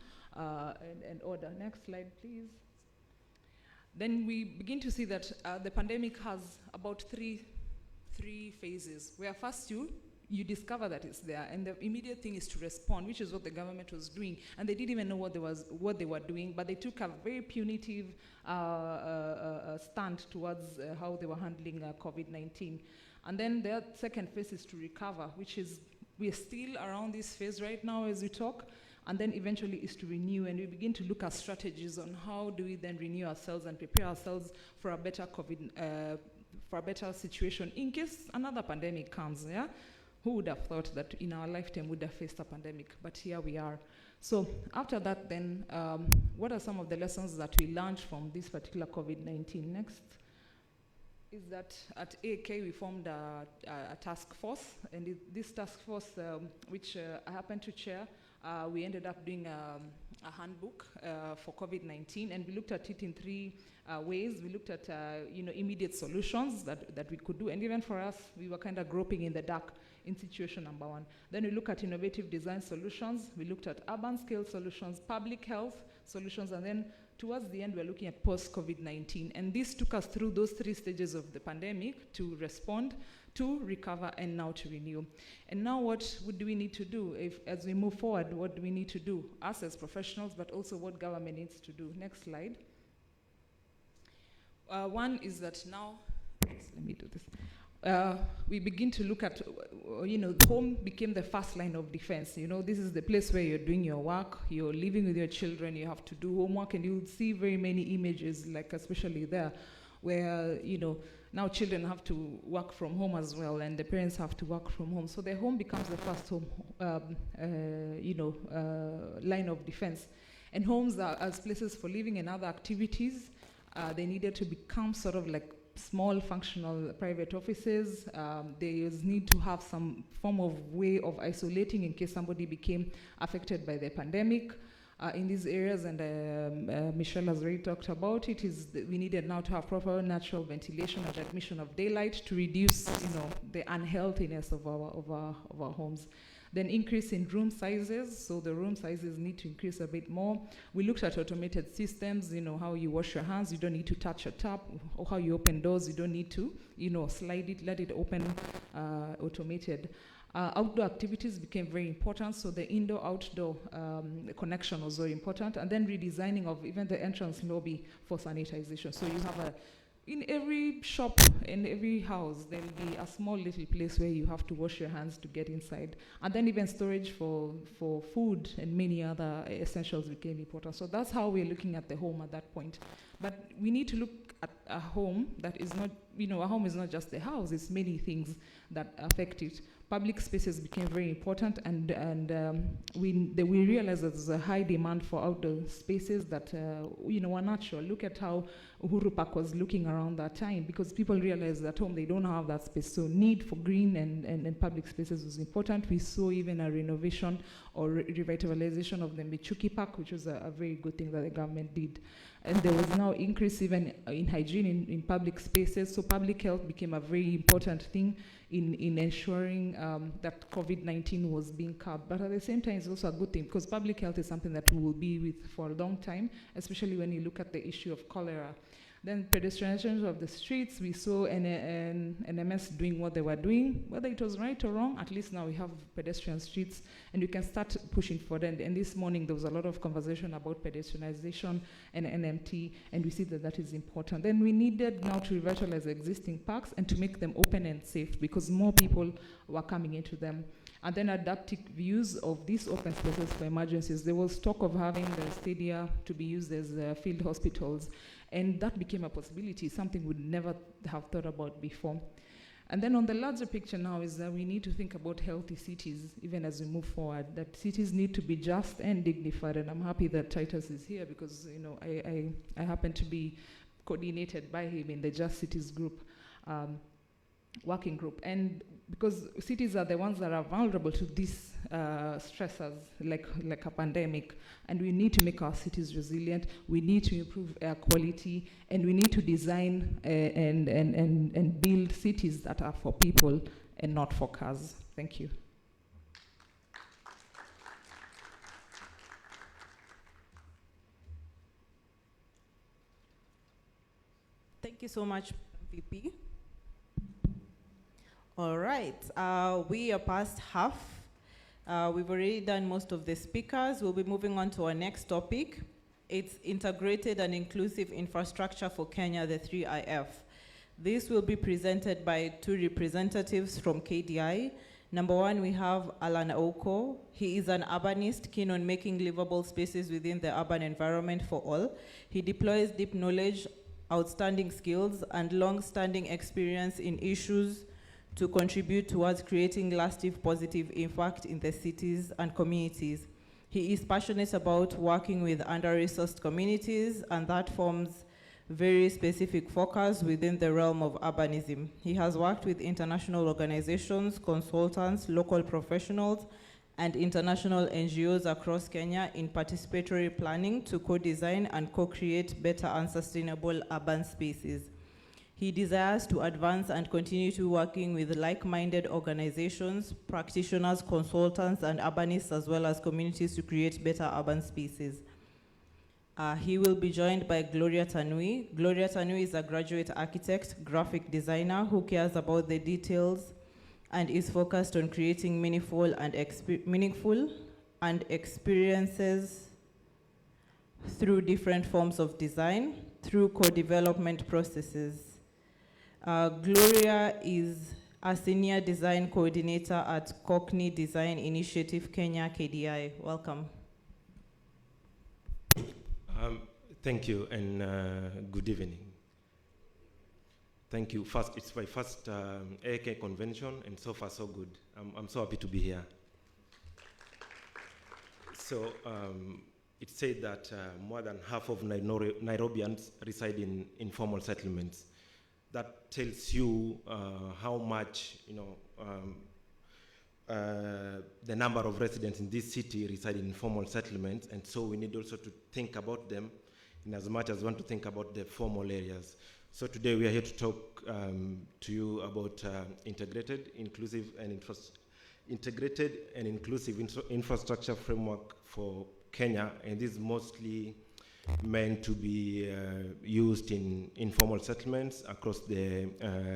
order. Next slide, please. Then we begin to see that the pandemic has about three phases, where first you discover that it's there, and the immediate thing is to respond, which is what the government was doing. And they didn't even know what they were doing, but they took a very punitive stand towards how they were handling COVID-19. And then the second phase is to recover, which is, we're still around this phase right now as we talk, and then eventually is to renew, and we begin to look at strategies on how do we then renew ourselves and prepare ourselves for a better for a better situation in case another pandemic comes, yeah? Who would have thought that in our lifetime we would have faced a pandemic? But here we are. So after that then, what are some of the lessons that we learned from this particular COVID-19? Next is that at AK we formed a task force, and this task force, which I happen to chair, we ended up doing a handbook for COVID-19, and we looked at it in three ways. We looked at immediate solutions that we could do, and even for us, we were kind of groping in the dark in situation number one. Then we look at innovative design solutions, we looked at urban scale solutions, public health solutions, and then towards the end we're looking at post-COVID-19. And this took us through those three stages of the pandemic: to respond, to recover, and now to renew. And now what do we need to do? As we move forward, what do we need to do? Us as professionals, but also what government needs to do. Next slide. One is that now, let me do this. We begin to look at, home became the first line of defense. This is the place where you're doing your work, you're living with your children, you have to do homework, and you'll see very many images, like especially there, where, now children have to work from home as well, and the parents have to work from home. So the home becomes the first home, line of defense. And homes are as places for living and other activities. They needed to become sort of like small functional private offices. There is need to have some form of way of isolating in case somebody became affected by the pandemic in these areas, and Michelle has already talked about it. We needed now to have proper natural ventilation and admission of daylight to reduce the unhealthiness of our homes. Then increase in room sizes, so the room sizes need to increase a bit more. We looked at automated systems, how you wash your hands, you don't need to touch a tap, or how you open doors, you don't need to, slide it, let it open, automated. Outdoor activities became very important, so the indoor-outdoor connection was very important, and then redesigning of even the entrance lobby for sanitization. So you have in every shop and every house, there'll be a small little place where you have to wash your hands to get inside. And then even storage for food and many other essentials became important. So that's how we're looking at the home at that point. But we need to look at a home that is not, a home is not just the house, it's many things that affect it. Public spaces became very important, and we realized that there's a high demand for outdoor spaces that were natural. Look at how Uhuru Park was looking around that time, because people realized at home they don't have that space. So need for green and public spaces was important. We saw even a renovation or revitalization of the Michuki Park, which was a very good thing that the government did. And there was now increase even in hygiene in public spaces. So public health became a very important thing in ensuring that COVID-19 was being curbed. But at the same time, it's also a good thing, because public health is something that we will be with for a long time, especially when you look at the issue of cholera. Then pedestrianization of the streets, we saw NMS doing what they were doing. Whether it was right or wrong, at least now we have pedestrian streets, and you can start pushing for them. And this morning there was a lot of conversation about pedestrianization and NMT, and we see that that is important. Then we needed now to revitalize existing parks and to make them open and safe, because more people were coming into them. And then adaptive views of these open spaces for emergencies. There was talk of having the stadia to be used as field hospitals, and that became a possibility, something we'd never have thought about before. And then on the larger picture now is that we need to think about healthy cities, even as we move forward, that cities need to be just and dignified. And I'm happy that Titus is here, because I happen to be coordinated by him in the Just Cities group, working group. And because cities are the ones that are vulnerable to these stressors, like a pandemic, and we need to make our cities resilient. We need to improve air quality, and we need to design and build cities that are for people and not for cars. Thank you. Thank you so much, VP. All right, we are past half. We've already done most of the speakers. We'll be moving on to our next topic. It's Integrated and Inclusive Infrastructure for Kenya, the 3IF. This will be presented by two representatives from KDI. Number one, we have Alan Oko. He is an urbanist keen on making livable spaces within the urban environment for all. He deploys deep knowledge, outstanding skills, and long-standing experience in issues to contribute towards creating lasting positive impact in the cities and communities. He is passionate about working with under-resourced communities, and that forms very specific focus within the realm of urbanism. He has worked with international organizations, consultants, local professionals, and international NGOs across Kenya in participatory planning to co-design and co-create better and sustainable urban spaces. He desires to advance and continue to working with like-minded organizations, practitioners, consultants, and urbanists, as well as communities to create better urban spaces. He will be joined by Gloria Tanui. Gloria Tanui is a graduate architect, graphic designer who cares about the details and is focused on creating meaningful and experiences through different forms of design, through co-development processes. Gloria is a senior design coordinator at Cockney Design Initiative Kenya, KDI. Welcome. Thank you, and good evening. Thank you. First, it's my first AK convention, and so far so good. I'm so happy to be here. So it's said that more than half of Nairobians reside in informal settlements. That tells you how much, the number of residents in this city reside in informal settlements, and so we need also to think about them in as much as we want to think about the formal areas. So today we are here to talk to you about integrated and inclusive infrastructure framework for Kenya, and this is mostly meant to be used in informal settlements across the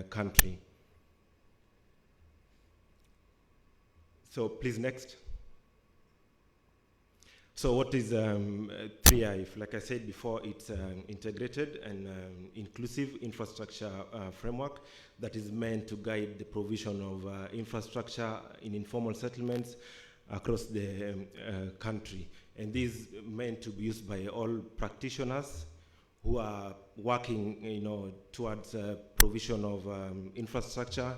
country. So please, next. So what is 3IF? Like I said before, it's an integrated and inclusive infrastructure framework that is meant to guide the provision of infrastructure in informal settlements across the country. And this is meant to be used by all practitioners who are working, towards provision of infrastructure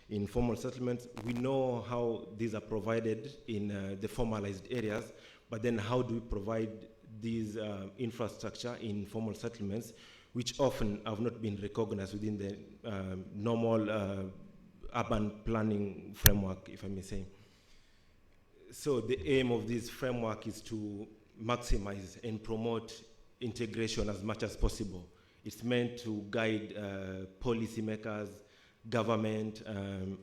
in formal settlements. We know how these are provided in the formalized areas, but then how do we provide these infrastructure in formal settlements, which often have not been recognized within the normal urban planning framework, if I may say. So the aim of this framework is to maximize and promote integration as much as possible. It's meant to guide policymakers, government,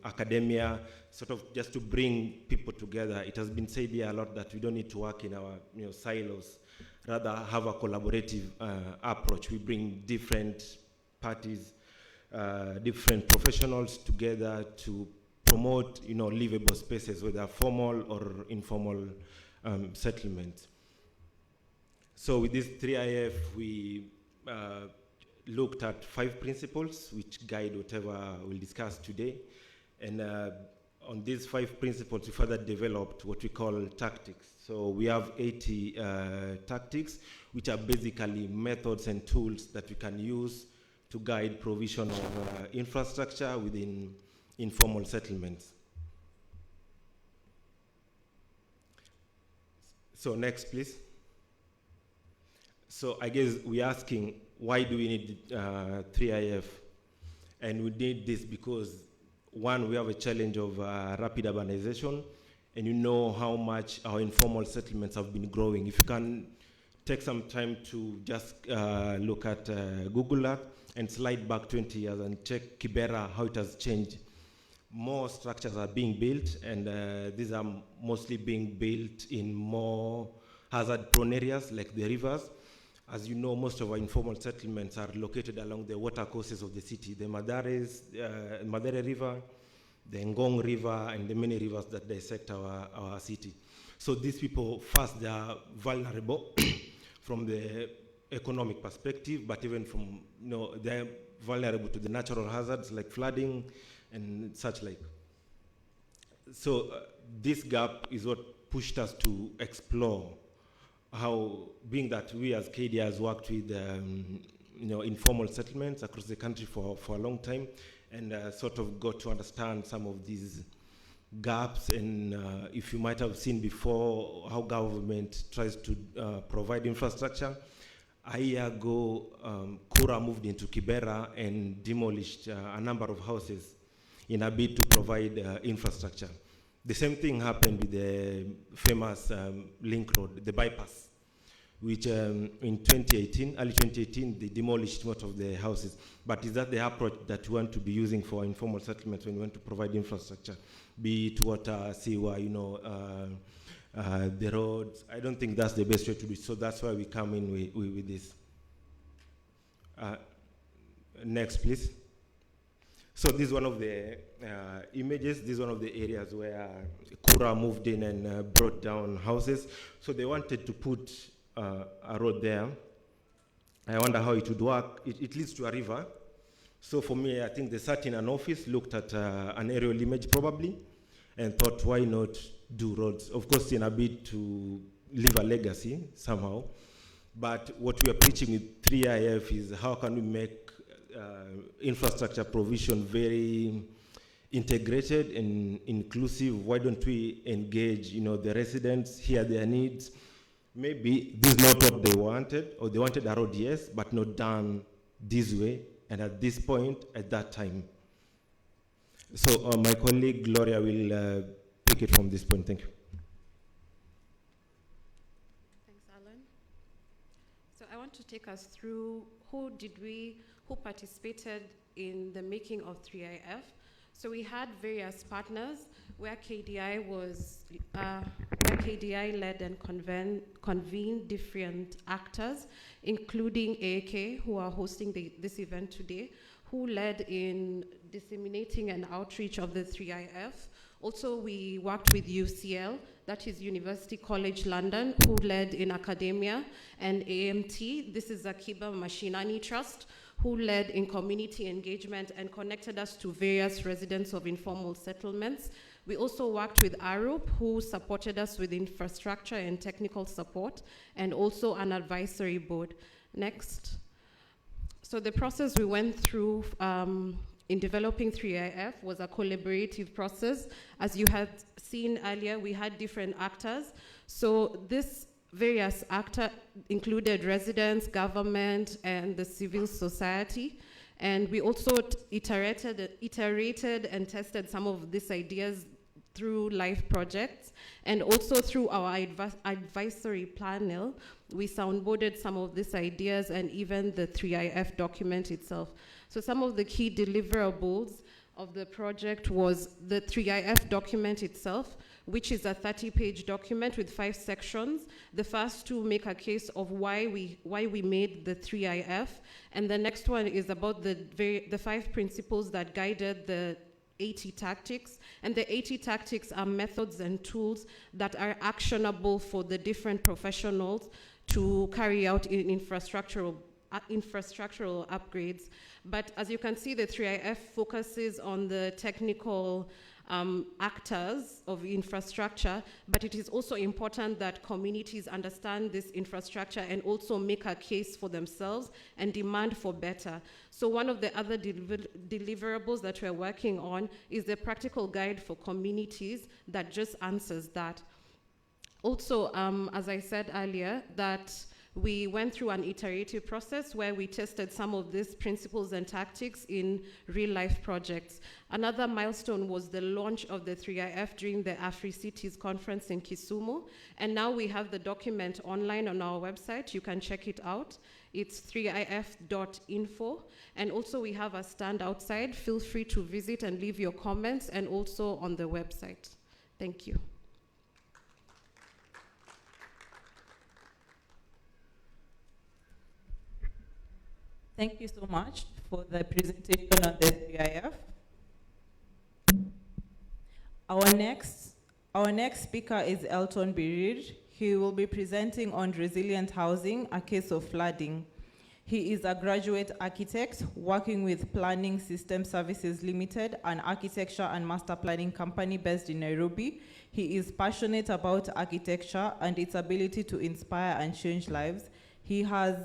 academia, sort of just to bring people together. It has been said here a lot that we don't need to work in our silos, rather have a collaborative approach. We bring different parties, different professionals together to promote livable spaces, whether formal or informal settlements. So with this 3IF, we looked at 5 principles which guide whatever we'll discuss today. And on these 5 principles, we further developed what we call tactics. So we have 80 tactics, which are basically methods and tools that we can use to guide provision of infrastructure within informal settlements. So next, please. So I guess we're asking, why do we need 3IF? And we need this because, one, we have a challenge of rapid urbanization, and you know how much our informal settlements have been growing. If you can take some time to just look at Google Earth and slide back 20 years and check Kibera, how it has changed. More structures are being built, and these are mostly being built in more hazard-prone areas like the rivers. As you know, most of our informal settlements are located along the water courses of the city, the Madare River, the Ngong River, and the many rivers that dissect our city. So these people, first, they are vulnerable from the economic perspective, but even from, they're vulnerable to the natural hazards like flooding and such like. So this gap is what pushed us to explore how, being that we as KDI has worked with informal settlements across the country for a long time, and sort of got to understand some of these gaps. And if you might have seen before how government tries to provide infrastructure, a year ago, Kura moved into Kibera and demolished a number of houses in a bid to provide infrastructure. The same thing happened with the famous link road, the bypass, which in early 2018, they demolished most of the houses. But is that the approach that we want to be using for informal settlements when we want to provide infrastructure, be it water, sewer, the roads? I don't think that's the best way to do it. So that's why we come in with this. Next, please. So this is one of the images. This is one of the areas where Kura moved in and brought down houses. So they wanted to put a road there. I wonder how it would work. It leads to a river. So for me, I think they sat in an office, looked at an aerial image probably, and thought, why not do roads? Of course, in a bid to leave a legacy somehow. But what we are preaching with 3IF is how can we make infrastructure provision very integrated and inclusive. Why don't we engage, the residents, hear their needs? Maybe this is not what they wanted, or they wanted a road, yes, but not done this way, and at this point, at that time. So my colleague Gloria will pick it from this point. Thank you. Thanks, Alan. So I want to take us through who participated in the making of 3IF. So we had various partners where KDI led and convened different actors, including AAK, who are hosting this event today, who led in disseminating and outreach of the 3IF. Also, we worked with UCL, that is University College London, who led in academia, and AMT, this is Akiba Mashinani Trust, who led in community engagement and connected us to various residents of informal settlements. We also worked with Arabbu, who supported us with infrastructure and technical support, and also an advisory board. Next. So the process we went through in developing 3IF was a collaborative process. As you had seen earlier, we had different actors. So this various actors included residents, government, and the civil society. And we also iterated and tested some of these ideas through live projects, and also through our advisory panel, we soundboarded some of these ideas and even the 3IF document itself. So some of the key deliverables of the project was the 3IF document itself, which is a 30-page document with 5 sections. The first two make a case of why we made the 3IF, and the next one is about the 5 principles that guided the 80 tactics, and the 80 tactics are methods and tools that are actionable for the different professionals to carry out in infrastructural upgrades. But as you can see, the 3IF focuses on the technical actors of infrastructure, but it is also important that communities understand this infrastructure and also make a case for themselves and demand for better. So one of the other deliverables that we're working on is the practical guide for communities that just answers that. Also, as I said earlier, that we went through an iterative process where we tested some of these principles and tactics in real-life projects. Another milestone was the launch of the 3IF during the AfriCities conference in Kisumu, and now we have the document online on our website. You can check it out. It's 3if.info, and also we have a stand outside. Feel free to visit and leave your comments, and also on the website. Thank you. Thank you so much for the presentation on the 3IF. Our next speaker is Elton Birir. He will be presenting on resilient housing, a case of flooding. He is a graduate architect working with Planning System Services Limited, an architecture and master planning company based in Nairobi. He is passionate about architecture and its ability to inspire and change lives. He has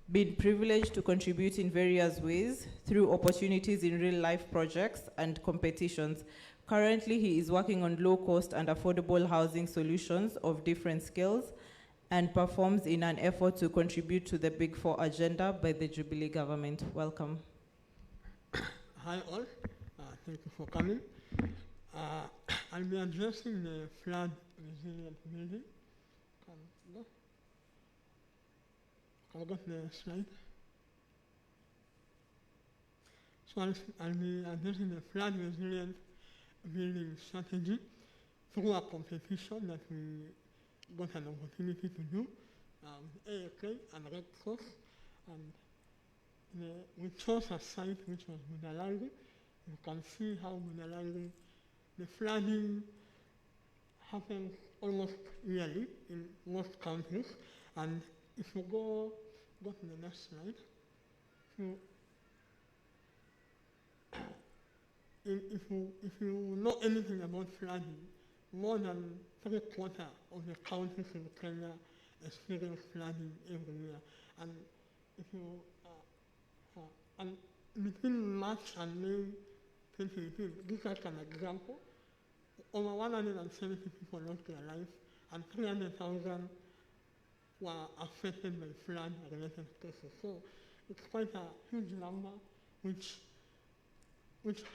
been privileged to contribute in various ways through opportunities in real-life projects and competitions. Currently, he is working on low-cost and affordable housing solutions of different scales and performs in an effort to contribute to the Big Four agenda by the Jubilee government. Welcome. Hi all, thank you for coming. I'll be addressing the flood resilient building. Can I go to the slide? So I'll be addressing the flood resilient building strategy through a competition that we got an opportunity to do with AAK and Red Cross. And we chose a site which was Budalangi. You can see how Budalangi, the flooding happens almost yearly in most countries. And if you go to the next slide, if you know anything about flooding, more than 3/4 of the counties in Kenya experience flooding every year. And if you and between March and May 2018, this is an example. Over 170 people lost their lives, and 300,000 were affected by flood-related cases. So it's quite a huge number, which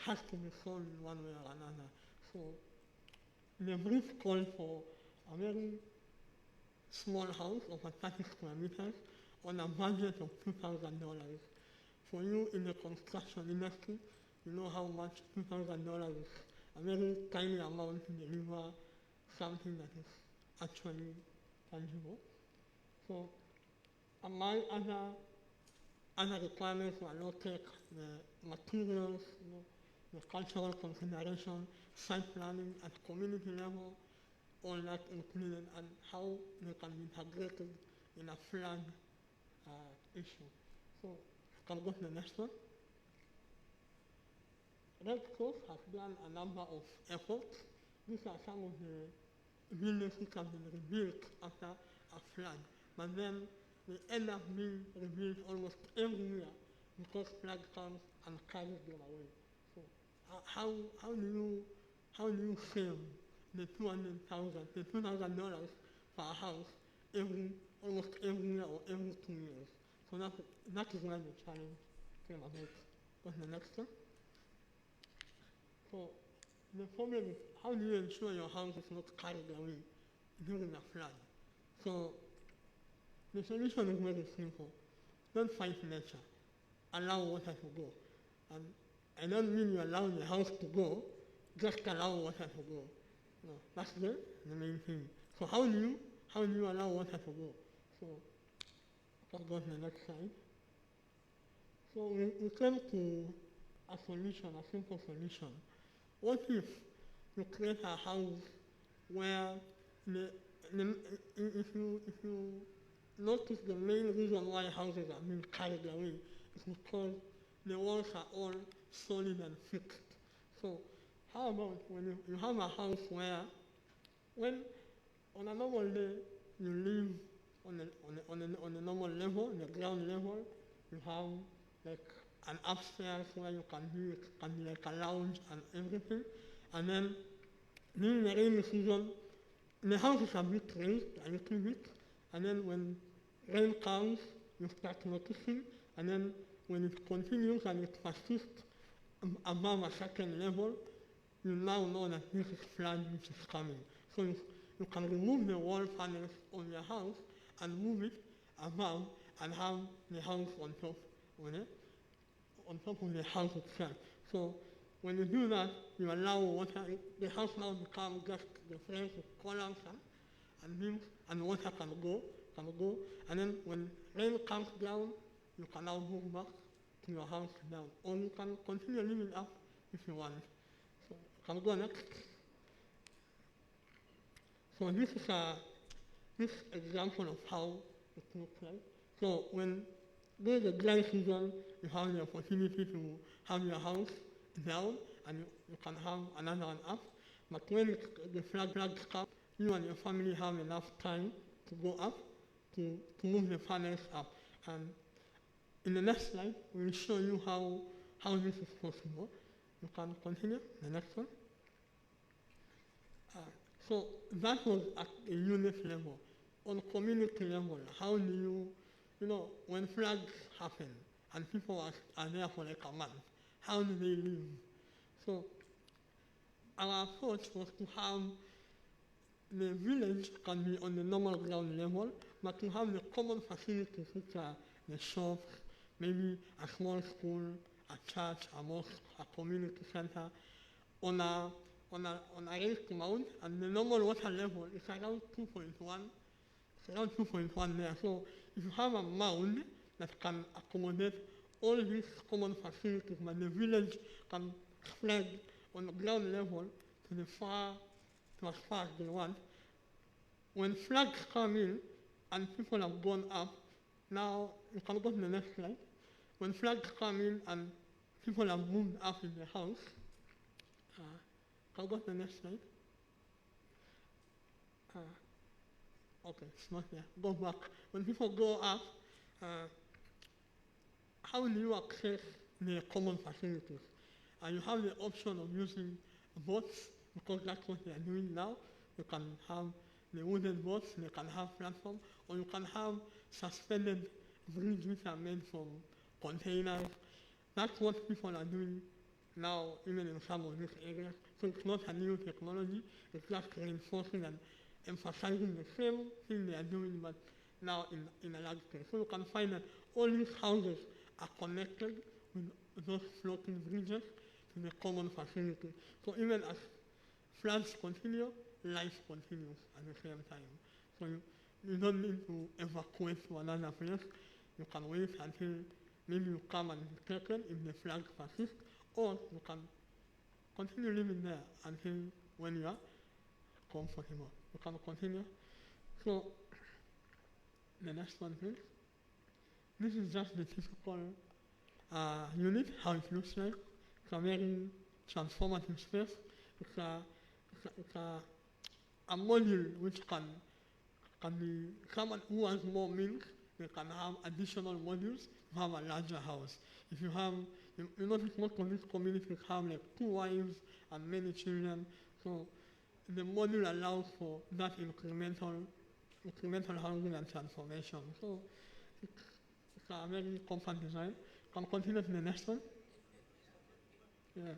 has to be solved in one way or another. So the brief call for a very small house of 30 square meters on a budget of $2,000. For you in the construction industry, you know how much $2,000 is a very tiny amount to deliver something that is actually tangible. So my other other requirements were low-tech, the materials, the cultural consideration, site planning at community level, all that included, and how they can be integrated in a flood issue. So, can go to the next one. Red Cross has done a number of efforts. These are some of the buildings which have been rebuilt after a flood, but then they end up being rebuilt almost every year because flood comes and carries them away. So how do you save the $200,000 per house almost every year or every 2 years? So that is where the challenge came about. Go to the next one. So the problem is, how do you ensure your house is not carried away during a flood? So the solution is very simple. Don't fight nature. Allow water to go. And I don't mean you allow the house to go, just allow water to go. No, that's the main thing. So how do you allow water to go? So let's go to the next slide. So we came to a solution, a simple solution. What if you create a house where if you notice the main reason why houses are being carried away is because the walls are all solid and fixed. So how about when you have a house where when on a normal day you live on a normal level, the ground level, you have like an upstairs where you can be like a lounge and everything. And then during the rainy season, the house is a bit raised, a little bit. And then when rain comes, you start noticing. And then when it continues and it persists above a certain level, you now know that this is flood which is coming. So you can remove the wall panels on your house and move it above and have the house on top of the house itself. So when you do that, you allow water, the house now becomes just the frames with columns and beams, and water can go. And then when rain comes down, you can now move back to your house down. Or you can continue living up if you want. So can we go next? So this is this example of how it looks like. So when during the dry season, you have the opportunity to have your house down and you can have another one up. But when the floods come, you and your family have enough time to go up, to move the panels up. And in the next slide, we'll show you how this is possible. You can continue, the next one. So that was at a unit level. On community level, how do you when floods happen and people are there for like a month, how do they live? So our approach was to have the village can be on the normal ground level, but to have the common facilities which are the shops, maybe a small school, a church, a mosque, a community center, on a raised mound, and the normal water level is around 2.1. It's around 2.1 there. So if you have a mound that can accommodate all these common facilities, but the village can spread on the ground level to as far as they want. When floods come in and people have gone up, now you can go to the next slide. When floods come in and people have moved up in the house, can I go to the next slide? Okay, it's not there. Go back. When people go up, how do you access the common facilities? You have the option of using boats, because that's what they are doing now. You can have the wooden boats, they can have platforms, or you can have suspended bridges which are made from containers. That's what people are doing now, even in some of these areas. So it's not a new technology, it's just reinforcing and emphasizing the same thing they are doing, but now in a large scale. So you can find that all these houses are connected with those floating bridges to the common facility. So even as floods continue, life continues at the same time. So you don't need to evacuate to another place. You can wait until maybe you come and be taken if the flag persists, or you can continue living there until when you are comfortable. You can continue. So, the next one, please. This is just the typical unit, how it looks like. It's a very transformative space. It's a module which can be, someone who has more means, they can have additional modules to have a larger house. If you have, you notice most of these communities have like 2 wives and many children, so the module allows for that incremental housing and transformation. So it's a very compact design. Can continue to the next one. Yeah.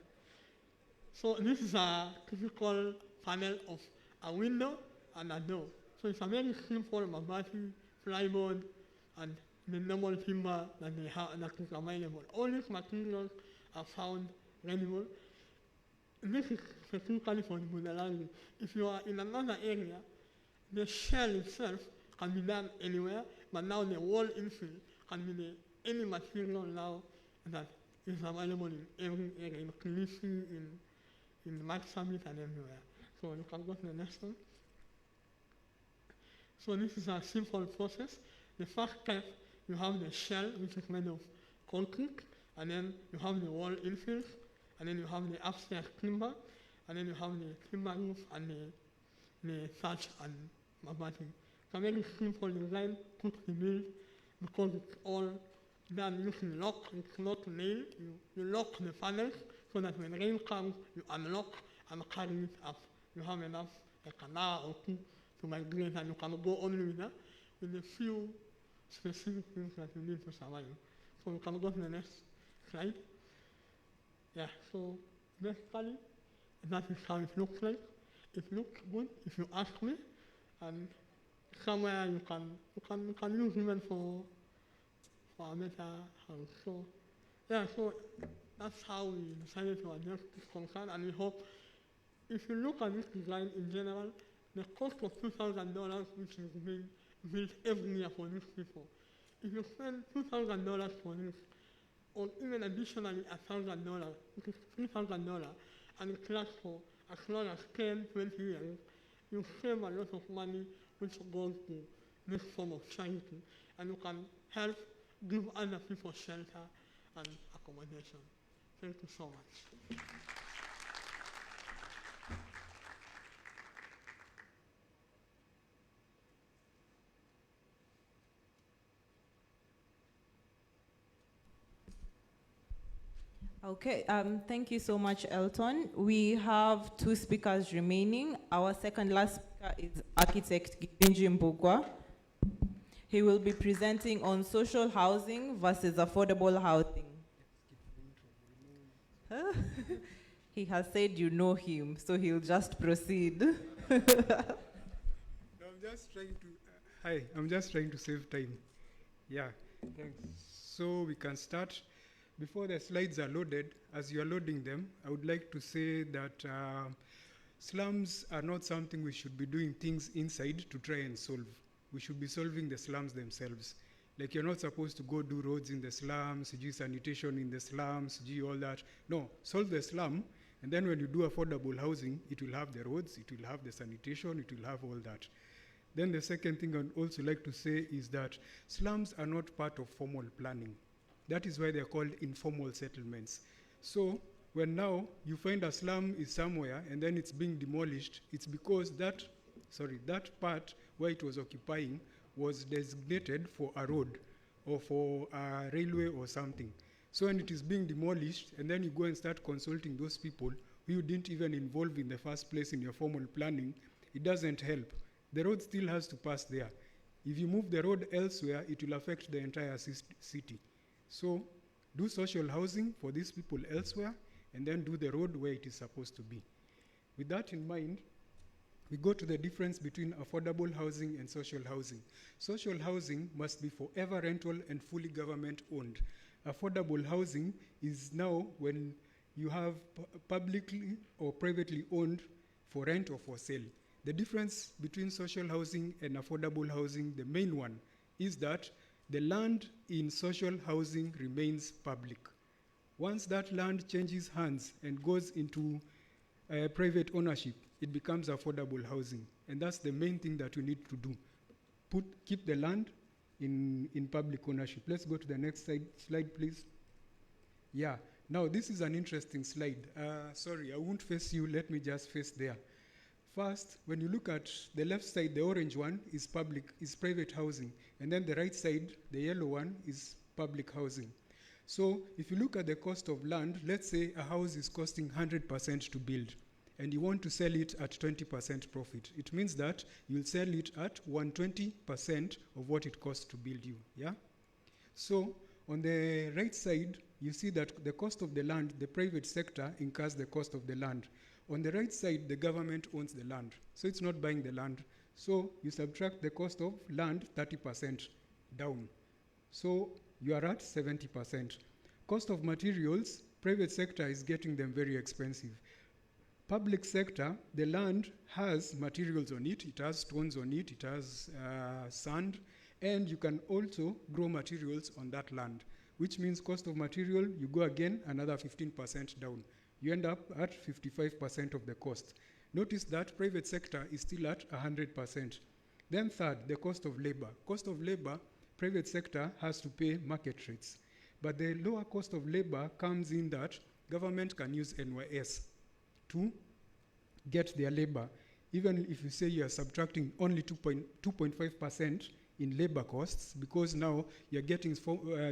So this is a typical panel of a window and a door. So it's a very simple mabati, plywood, and the normal timber that they have that is available. All these materials are found readable. This is specifically for the Budalangi. If you are in another area, the shell itself can be done anywhere, but now the wall infill can be any material now that is available in every area, in Kilisi, in Marsabit, and everywhere. So you can go to the next one. So this is a simple process. The first step, you have the shell, which is made of concrete, and then you have the wall infills, and then you have the upstairs timber, and then you have the timber roof and the thatch and mabati. It's a very simple design, quick to build, because it's all done using lock. It's not nailed. You lock the panels so that when rain comes, you unlock and carry it up. You have enough, like an hour or 2 to migrate, and you can go only with a few specific things that you need to survive. So you can go to the next slide. Yeah, so basically, that is how it looks like. It looks good if you ask me, and somewhere you can use even for a better house. So yeah, so that's how we decided to address this concern, and we hope if you look at this design in general, the cost of $2,000, which is being built every year for these people, if you spend $2,000 for this, or even additionally $1,000, which is $3,000, and it lasts for as long as 10, 20 years, you save a lot of money which goes to this form of charity, and you can help give other people shelter and accommodation. Thank you so much. Okay, thank you so much, Elton. We have 2 speakers remaining. Our second last speaker is architect Gibinji Mbugwa. He will be presenting on social housing versus affordable housing. He has said you know him, so he'll just proceed. I'm just trying to, hi, I'm just trying to save time. Yeah, thanks. So we can start. Before the slides are loaded, as you are loading them, I would like to say that slums are not something we should be doing things inside to try and solve. We should be solving the slums themselves. Like, you're not supposed to go do roads in the slums, do sanitation in the slums, do all that. No, solve the slum, and then when you do affordable housing, it will have the roads, it will have the sanitation, it will have all that. Then the second thing I'd also like to say is that slums are not part of formal planning. That is why they're called informal settlements. So when now you find a slum is somewhere and then it's being demolished, it's because that part where it was occupying was designated for a road or for a railway or something. So when it is being demolished and then you go and start consulting those people who you didn't even involve in the first place in your formal planning, it doesn't help. The road still has to pass there. If you move the road elsewhere, it will affect the entire city. So do social housing for these people elsewhere, and then do the road where it is supposed to be. With that in mind, we go to the difference between affordable housing and social housing. Social housing must be forever rental and fully government owned. Affordable housing is now when you have publicly or privately owned for rent or for sale. The difference between social housing and affordable housing, the main one, is that the land in social housing remains public. Once that land changes hands and goes into private ownership, it becomes affordable housing. And that's the main thing that we need to do. Keep the land in public ownership. Let's go to the next slide, please. Yeah, now this is an interesting slide. Sorry, I won't face you, let me just face there. First, when you look at the left side, the orange one is private housing. And then the right side, the yellow one, is public housing. So if you look at the cost of land, let's say a house is costing 100% to build, and you want to sell it at 20% profit. It means that you'll sell it at 120% of what it costs to build you, yeah? So on the right side, you see that the cost of the land, the private sector incurs the cost of the land. On the right side, the government owns the land, so it's not buying the land. So you subtract the cost of land 30% down. So you are at 70%. Cost of materials, private sector is getting them very expensive. Public sector, the land has materials on it. It has stones on it. It has sand. And you can also grow materials on that land, which means cost of material, you go again another 15% down. You end up at 55% of the cost. Notice that private sector is still at 100%. Then third, the cost of labor. Cost of labor, private sector has to pay market rates. But the lower cost of labor comes in that government can use NYS to get their labor. Even if you say you are subtracting only 2.5% in labor costs, because now you're getting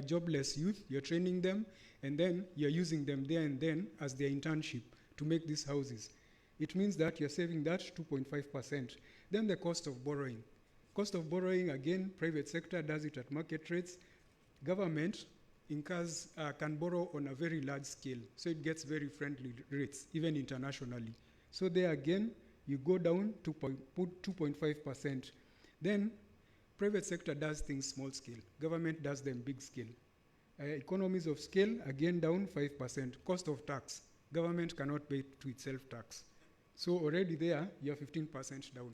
jobless youth, you're training them, and then you're using them there and then as their internship to make these houses. It means that you're saving that 2.5%. Then the cost of borrowing. Cost of borrowing, again, private sector does it at market rates. Government can borrow on a very large scale, so it gets very friendly rates, even internationally. So there again, you go down to 2.5%. Then private sector does things small scale. Government does them big scale. Economies of scale, again down 5%. Cost of tax. Government cannot pay to itself tax. So already there, you're 15% down.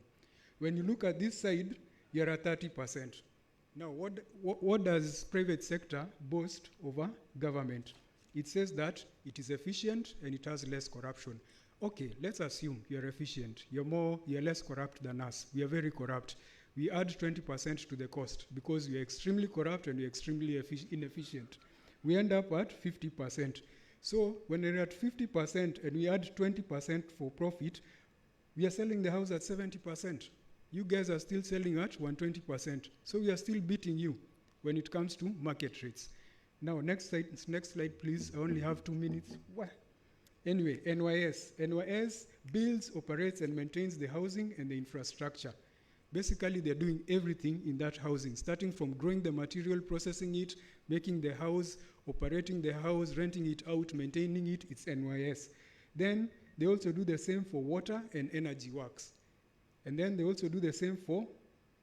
When you look at this side, you're at 30%. Now, what does private sector boast over government? It says that it is efficient and it has less corruption. Okay, let's assume you're efficient. You're less corrupt than us. We are very corrupt. We add 20% to the cost because we are extremely corrupt and we're extremely inefficient. We end up at 50%. So when we're at 50% and we add 20% for profit, we are selling the house at 70%. You guys are still selling at 120%. So we are still beating you when it comes to market rates. Now, next slide, please. I only have 2 minutes. What? Anyway, NYS. NYS builds, operates, and maintains the housing and the infrastructure. Basically, they're doing everything in that housing, starting from growing the material, processing it, making the house, operating the house, renting it out, maintaining it. It's NYS. Then they also do the same for water and energy works. And then they also do the same for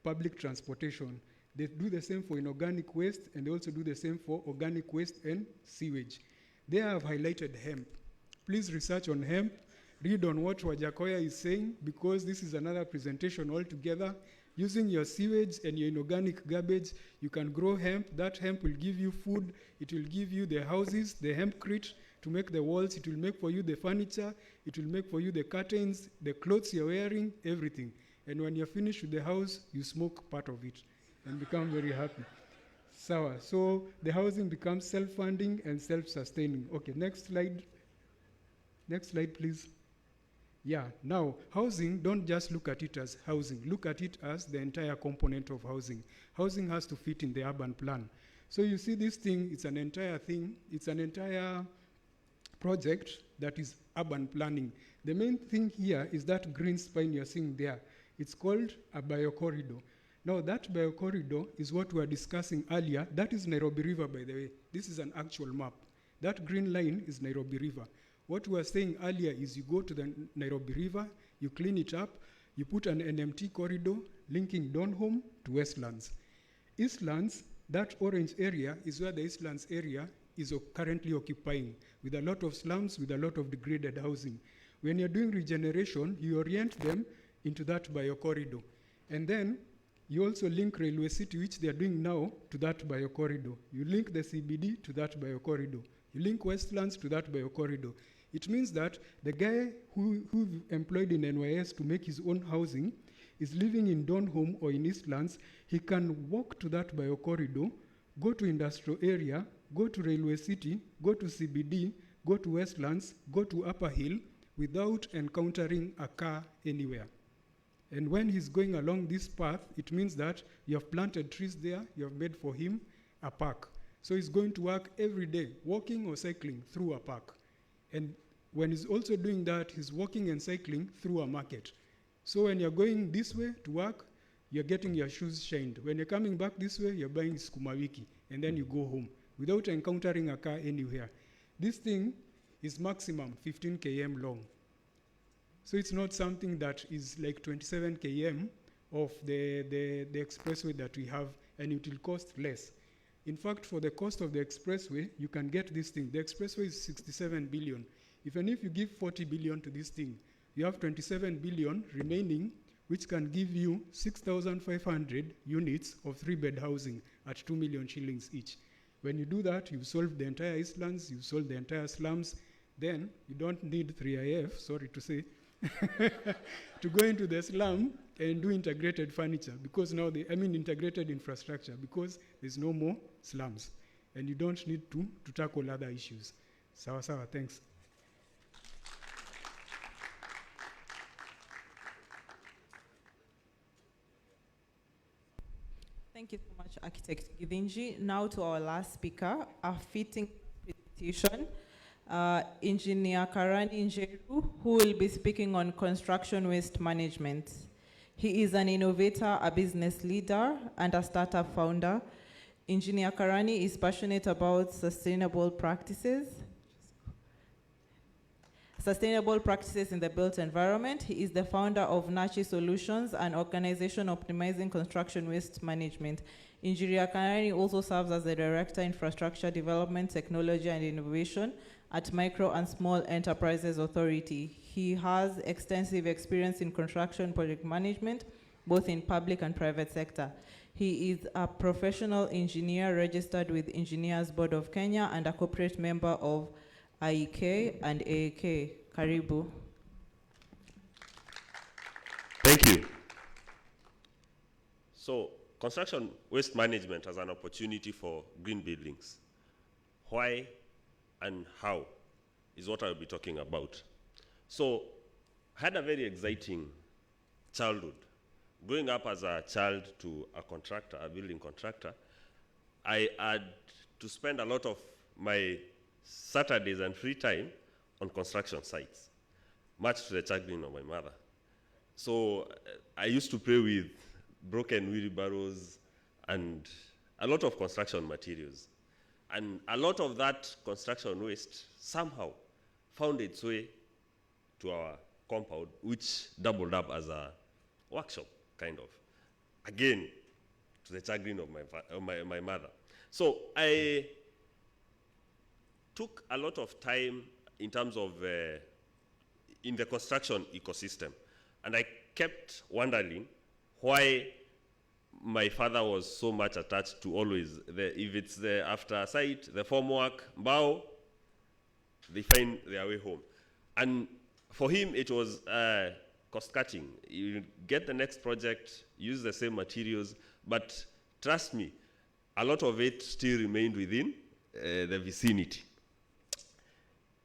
public transportation. They do the same for inorganic waste, and they also do the same for organic waste and sewage. They have highlighted hemp. Please research on hemp. Read on what Wajakoya is saying, because this is another presentation altogether. Using your sewage and your inorganic garbage, you can grow hemp. That hemp will give you food. It will give you the houses, the hempcrete to make the walls. It will make for you the furniture. It will make for you the curtains, the clothes you're wearing, everything. And when you're finished with the house, you smoke part of it and become very happy. So the housing becomes self-funding and self-sustaining. Okay, next slide. Next slide, please. Yeah, now, housing, don't just look at it as housing. Look at it as the entire component of housing. Housing has to fit in the urban plan. So you see this thing, it's an entire thing. It's an entire project that is urban planning. The main thing here is that green spine you're seeing there. It's called a biocorridor. Now, that biocorridor is what we were discussing earlier. That is Nairobi River, by the way. This is an actual map. That green line is Nairobi River. What we were saying earlier is you go to the Nairobi River, you clean it up, you put an NMT corridor linking Donholm to Westlands. Eastlands, that orange area is where the Eastlands area is currently occupying, with a lot of slums, with a lot of degraded housing. When you're doing regeneration, you orient them into that biocorridor. And then You also link Railway City, which they are doing now, to that biocorridor. You link the CBD to that biocorridor. You link Westlands to that biocorridor. It means that the guy who employed in NYS to make his own housing is living in Donholm or in Eastlands. He can walk to that biocorridor, go to industrial area, go to Railway City, go to CBD, go to Westlands, go to Upper Hill without encountering a car anywhere. And when he's going along this path, it means that you have planted trees there, you have made for him a park. So he's going to work every day, walking or cycling through a park. And when he's also doing that, he's walking and cycling through a market. So when you're going this way to work, you're getting your shoes shined. When you're coming back this way, you're buying sukuma wiki, and then you go home without encountering a car anywhere. This thing is maximum 15 km long. So it's not something that is like 27 km of the expressway that we have, and it will cost less. In fact, for the cost of the expressway, you can get this thing. The expressway is 67 billion. Even if you give 40 billion to this thing, you have 27 billion remaining, which can give you 6,500 units of 3-bed housing at 2 million shillings each. When you do that, you've solved the entire Eastlands, you've solved the entire slums. Then you don't need 3IF, sorry to say, to go into the slum and do integrated furniture, because now integrated infrastructure, because there's no more slums, and you don't need to tackle other issues. Sawa sawa, thanks. Thank you so much, Architect Githinji. Now to our last speaker, a fitting presentation. Engineer Karani Njeru, who will be speaking on construction waste management. He is an innovator, a business leader, and a startup founder. Engineer Karani is passionate about sustainable practices in the built environment. He is the founder of Nachi Solutions, an organization optimizing construction waste management. Engineer Karani also serves as the Director, Infrastructure Development, Technology and Innovation at Micro and Small Enterprises Authority. He has extensive experience in construction project management, both in public and private sector. He is a professional engineer registered with Engineers Board of Kenya and a corporate member of IEK and AAK. Karibu. Thank you. So, construction waste management as an opportunity for green buildings. Why and how is what I'll be talking about. So, I had a very exciting childhood. Growing up as a child to a contractor, a building contractor, I had to spend a lot of my Saturdays and free time on construction sites, much to the chagrin of my mother. So I used to play with broken wheelbarrows and a lot of construction materials. And a lot of that construction waste somehow found its way to our compound, which doubled up as a workshop, kind of. Again, to the chagrin of my mother. So I took a lot of time in terms of in the construction ecosystem. And I kept wondering why my father was so much attached to always, if it's the after site, the formwork, bow, they find their way home. And for him, it was cost cutting. You get the next project, use the same materials, but trust me, a lot of it still remained within the vicinity.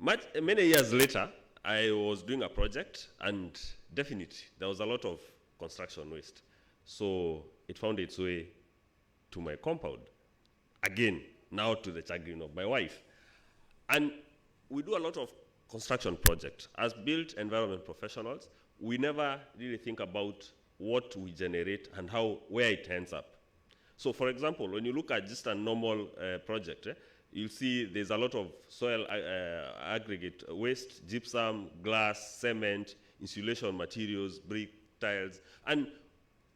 Many years later, I was doing a project, and definitely there was a lot of construction waste. So it found its way to my compound. Again, now to the chagrin of my wife. And we do a lot of construction projects. As built environment professionals, we never really think about what we generate and where it ends up. So for example, when you look at just a normal project, you'll see there's a lot of soil aggregate waste, gypsum, glass, cement, insulation materials, brick, tiles. And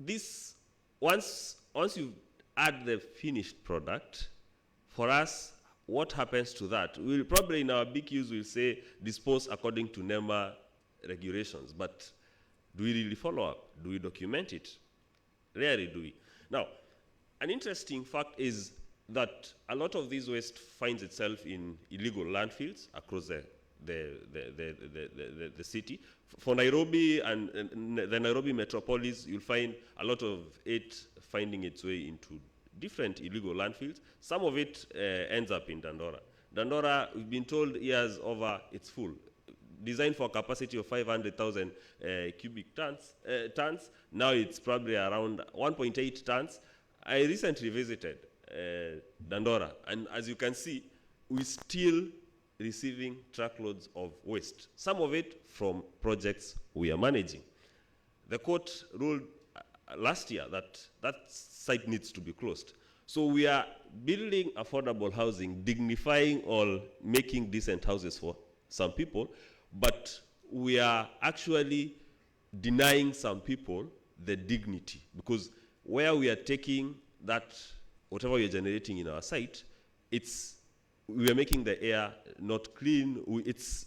this, once you add the finished product, for us, what happens to that? We'll probably in our BQs we'll say dispose according to NEMA regulations, but do we really follow up? Do we document it? Rarely do we. Now, an interesting fact is that a lot of this waste finds itself in illegal landfills across the city. For Nairobi and the Nairobi metropolis, you'll find a lot of it finding its way into different illegal landfills. Some of it ends up in Dandora. Dandora, we've been told years over, it's full. Designed for a capacity of 500,000 cubic tons. Now it's probably around 1.8 tons. I recently visited Dandora, and as you can see, we're still receiving truckloads of waste, some of it from projects we are managing. The court ruled last year that that site needs to be closed. So we are building affordable housing, dignifying or making decent houses for some people, but we are actually denying some people the dignity, because where we are taking that, whatever we are generating in our site, we are making the air not clean. It's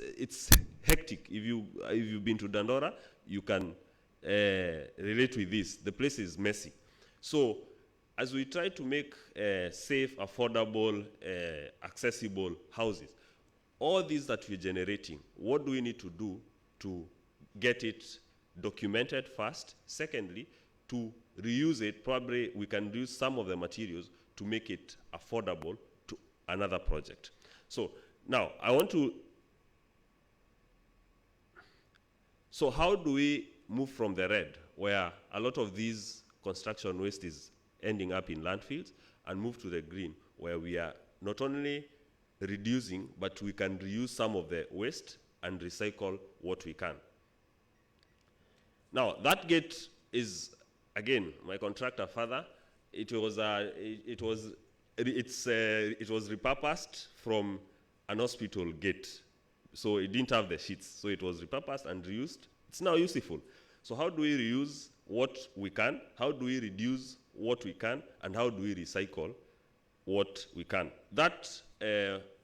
hectic. If you've been to Dandora, you can relate with this. The place is messy. So as we try to make safe, affordable, accessible houses, all these that we're generating, what do we need to do to get it documented first? Secondly, to reuse it, probably we can use some of the materials to make it affordable to another project. So now I want to, so how do we move from the red, where a lot of these construction waste is ending up in landfills, and move to the green, where we are not only reducing, but we can reuse some of the waste and recycle what we can. Now, that gate is, again, my contractor father, it was repurposed from an hospital gate. So it didn't have the sheets. So it was repurposed and reused. It's now useful. So how do we reuse what we can? How do we reduce what we can? And how do we recycle what we can? That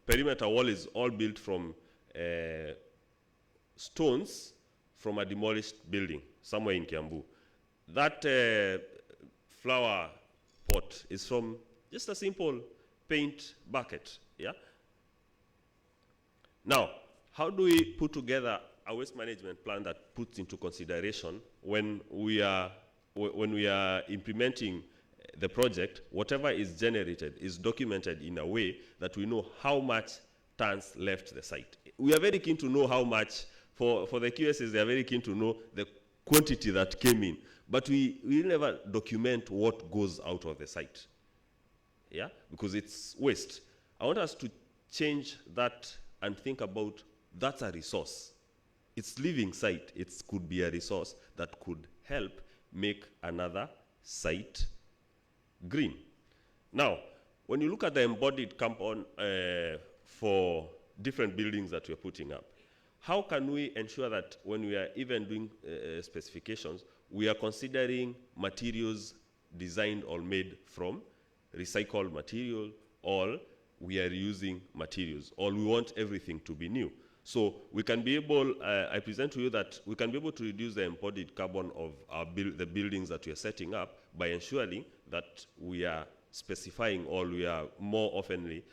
perimeter wall is all built from stones from a demolished building somewhere in Kiambu. That flower pot is from just a simple paint bucket, yeah? Now, how do we put together a waste management plan that puts into consideration when we are implementing the project, whatever is generated is documented in a way that we know how much tons left the site. We are very keen to know how much, for the QSs, they are very keen to know the quantity that came in, but we never document what goes out of the site, yeah, because it's waste. I want us to change that and think about that's a resource. It's living site. It could be a resource that could help make another site green. Now, when you look at the embodied compound for different buildings that we're putting up, how can we ensure that when we are even doing specifications, we are considering materials designed or made from recycled material, or we are using materials, or we want everything to be new? So we can be able, I present to you that we can be able to reduce the embodied carbon of the buildings that we are setting up by ensuring that we are specifying, or we are more oftenly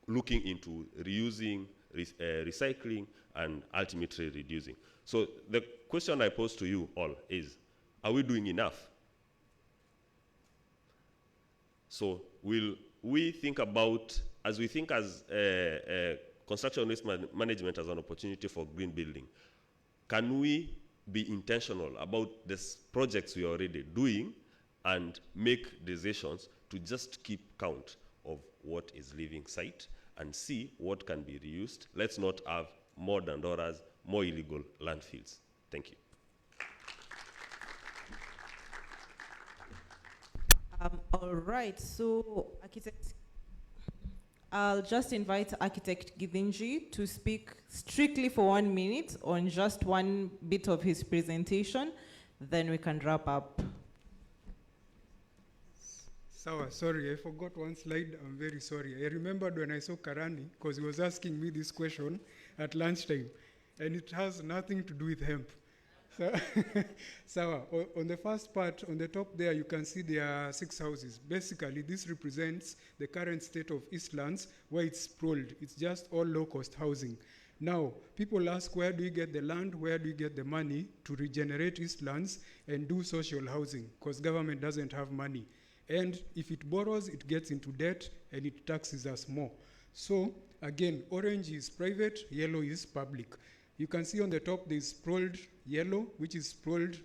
looking into reusing, recycling, and ultimately reducing. So the question I pose to you all is, are we doing enough? So will we think about, as we think as construction waste management as an opportunity for green building, can we be intentional about the projects we are already doing and make decisions to just keep count of what is living site and see what can be reused? Let's not have more Dandoras, more illegal landfills. Thank you. All right, so architect, I'll just invite Architect Githinji to speak strictly for 1 minute on just one bit of his presentation, then we can wrap up. Sawa, sorry, I forgot one slide. I'm very sorry. I remembered when I saw Karani, because he was asking me this question at lunchtime, and it has nothing to do with hemp. So, on the first part, on the top there, you can see there are 6 houses. Basically, this represents the current state of Eastlands, where it's sprawled. It's just all low-cost housing. Now, people ask, where do you get the land? Where do you get the money to regenerate Eastlands and do social housing? Because government doesn't have money. And if it borrows, it gets into debt, and it taxes us more. So, again, orange is private, yellow is public. You can see on the top there's sprawled yellow, which is sprawled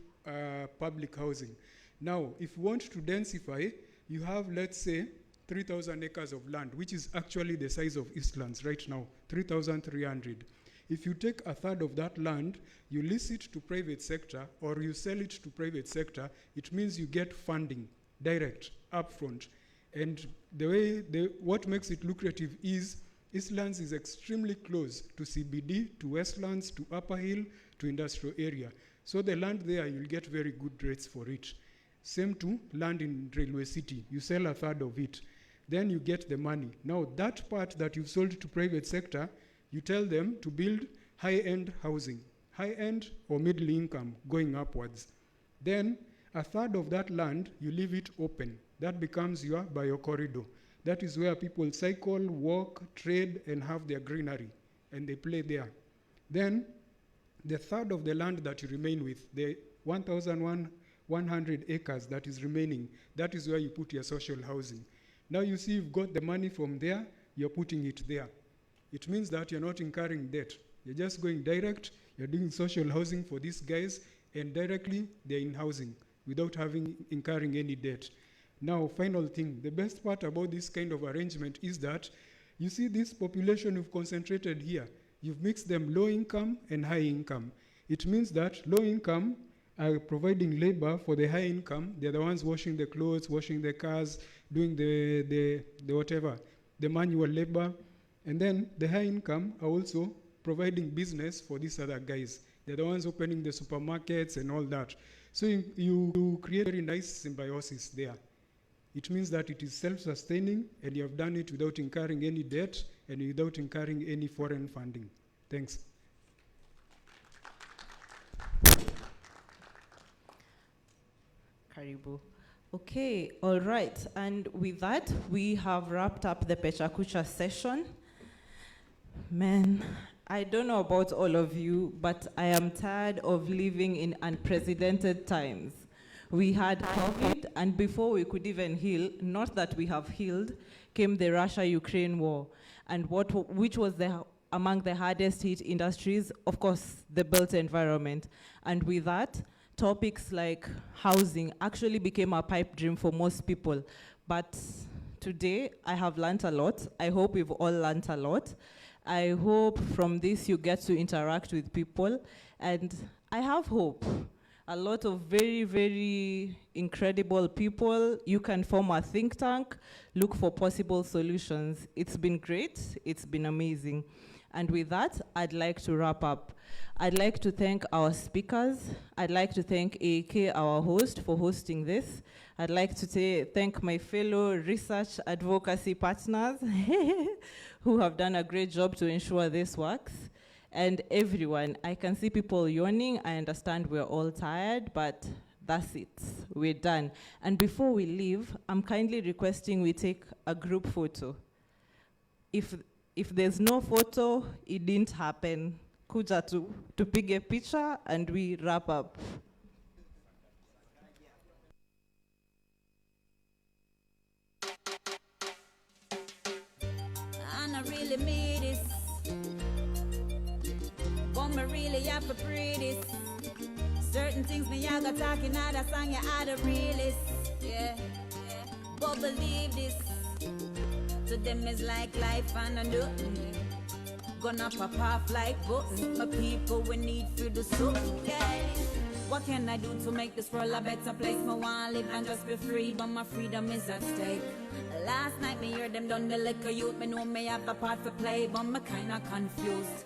public housing. Now, if you want to densify, you have, let's say, 3,000 acres of land, which is actually the size of Eastlands right now, 3,300. If you take a third of that land, you lease it to private sector, or you sell it to private sector, it means you get funding, direct, upfront. And what makes it lucrative is Eastlands is extremely close to CBD, to Westlands, to Upper Hill, to industrial area. So the land there, you'll get very good rates for it. Same to land in Railway City. You sell a third of it. Then you get the money. Now that part that you've sold to private sector, you tell them to build high-end housing, high-end or middle income going upwards. Then a third of that land, you leave it open. That becomes your bio-corridor. That is where people cycle, walk, trade, and have their greenery, and they play there. Then, the third of the land that you remain with, the 1,100 acres that is remaining, that is where you put your social housing. Now you see you've got the money from there, you're putting it there. It means that you're not incurring debt. You're just going direct, you're doing social housing for these guys, and directly they're in housing without incurring any debt. Now, final thing, the best part about this kind of arrangement is that you see this population you've concentrated here. You've mixed them low income and high income. It means that low income are providing labor for the high income. They're the ones washing the clothes, washing the cars, doing the whatever, the manual labor. And then the high income are also providing business for these other guys. They're the ones opening the supermarkets and all that. So you create a very nice symbiosis there. It means that it is self-sustaining, and you have done it without incurring any debt and without incurring any foreign funding. Thanks. Karibu. Okay, all right. And with that, we have wrapped up the Pecha Kucha session. Man, I don't know about all of you, but I am tired of living in unprecedented times. We had COVID, and before we could even heal, not that we have healed, came the Russia-Ukraine war, and which was among the hardest hit industries, of course, the built environment. And with that, topics like housing actually became a pipe dream for most people. But today, I have learned a lot. I hope we've all learned a lot. I hope from this you get to interact with people, and I have hope. A lot of very, very incredible people. You can form a think tank, look for possible solutions. It's been great, it's been amazing. And with that, I'd like to wrap up. I'd like to thank our speakers. I'd like to thank AAK, our host, for hosting this. I'd like to thank my fellow research advocacy partners who have done a great job to ensure this works. And everyone, I can see people yawning. I understand we're all tired, but that's it. We're done. And before we leave, I'm kindly requesting we take a group photo. If there's no photo, it didn't happen. Kuja to pick a picture, and we wrap up. And I really made this. But me really have to pray this. Certain things me I got talking out a song you are the realist. Yeah. But believe this. To them is like life and a nothing. Gonna pop off like buttons. My people we need for the soup. Yeah. What can I do to make this world a better place? Me want live and just be free, but my freedom is at stake. Last night me hear them done the liquor youth. Me know me have a part to play, but me kinda confused.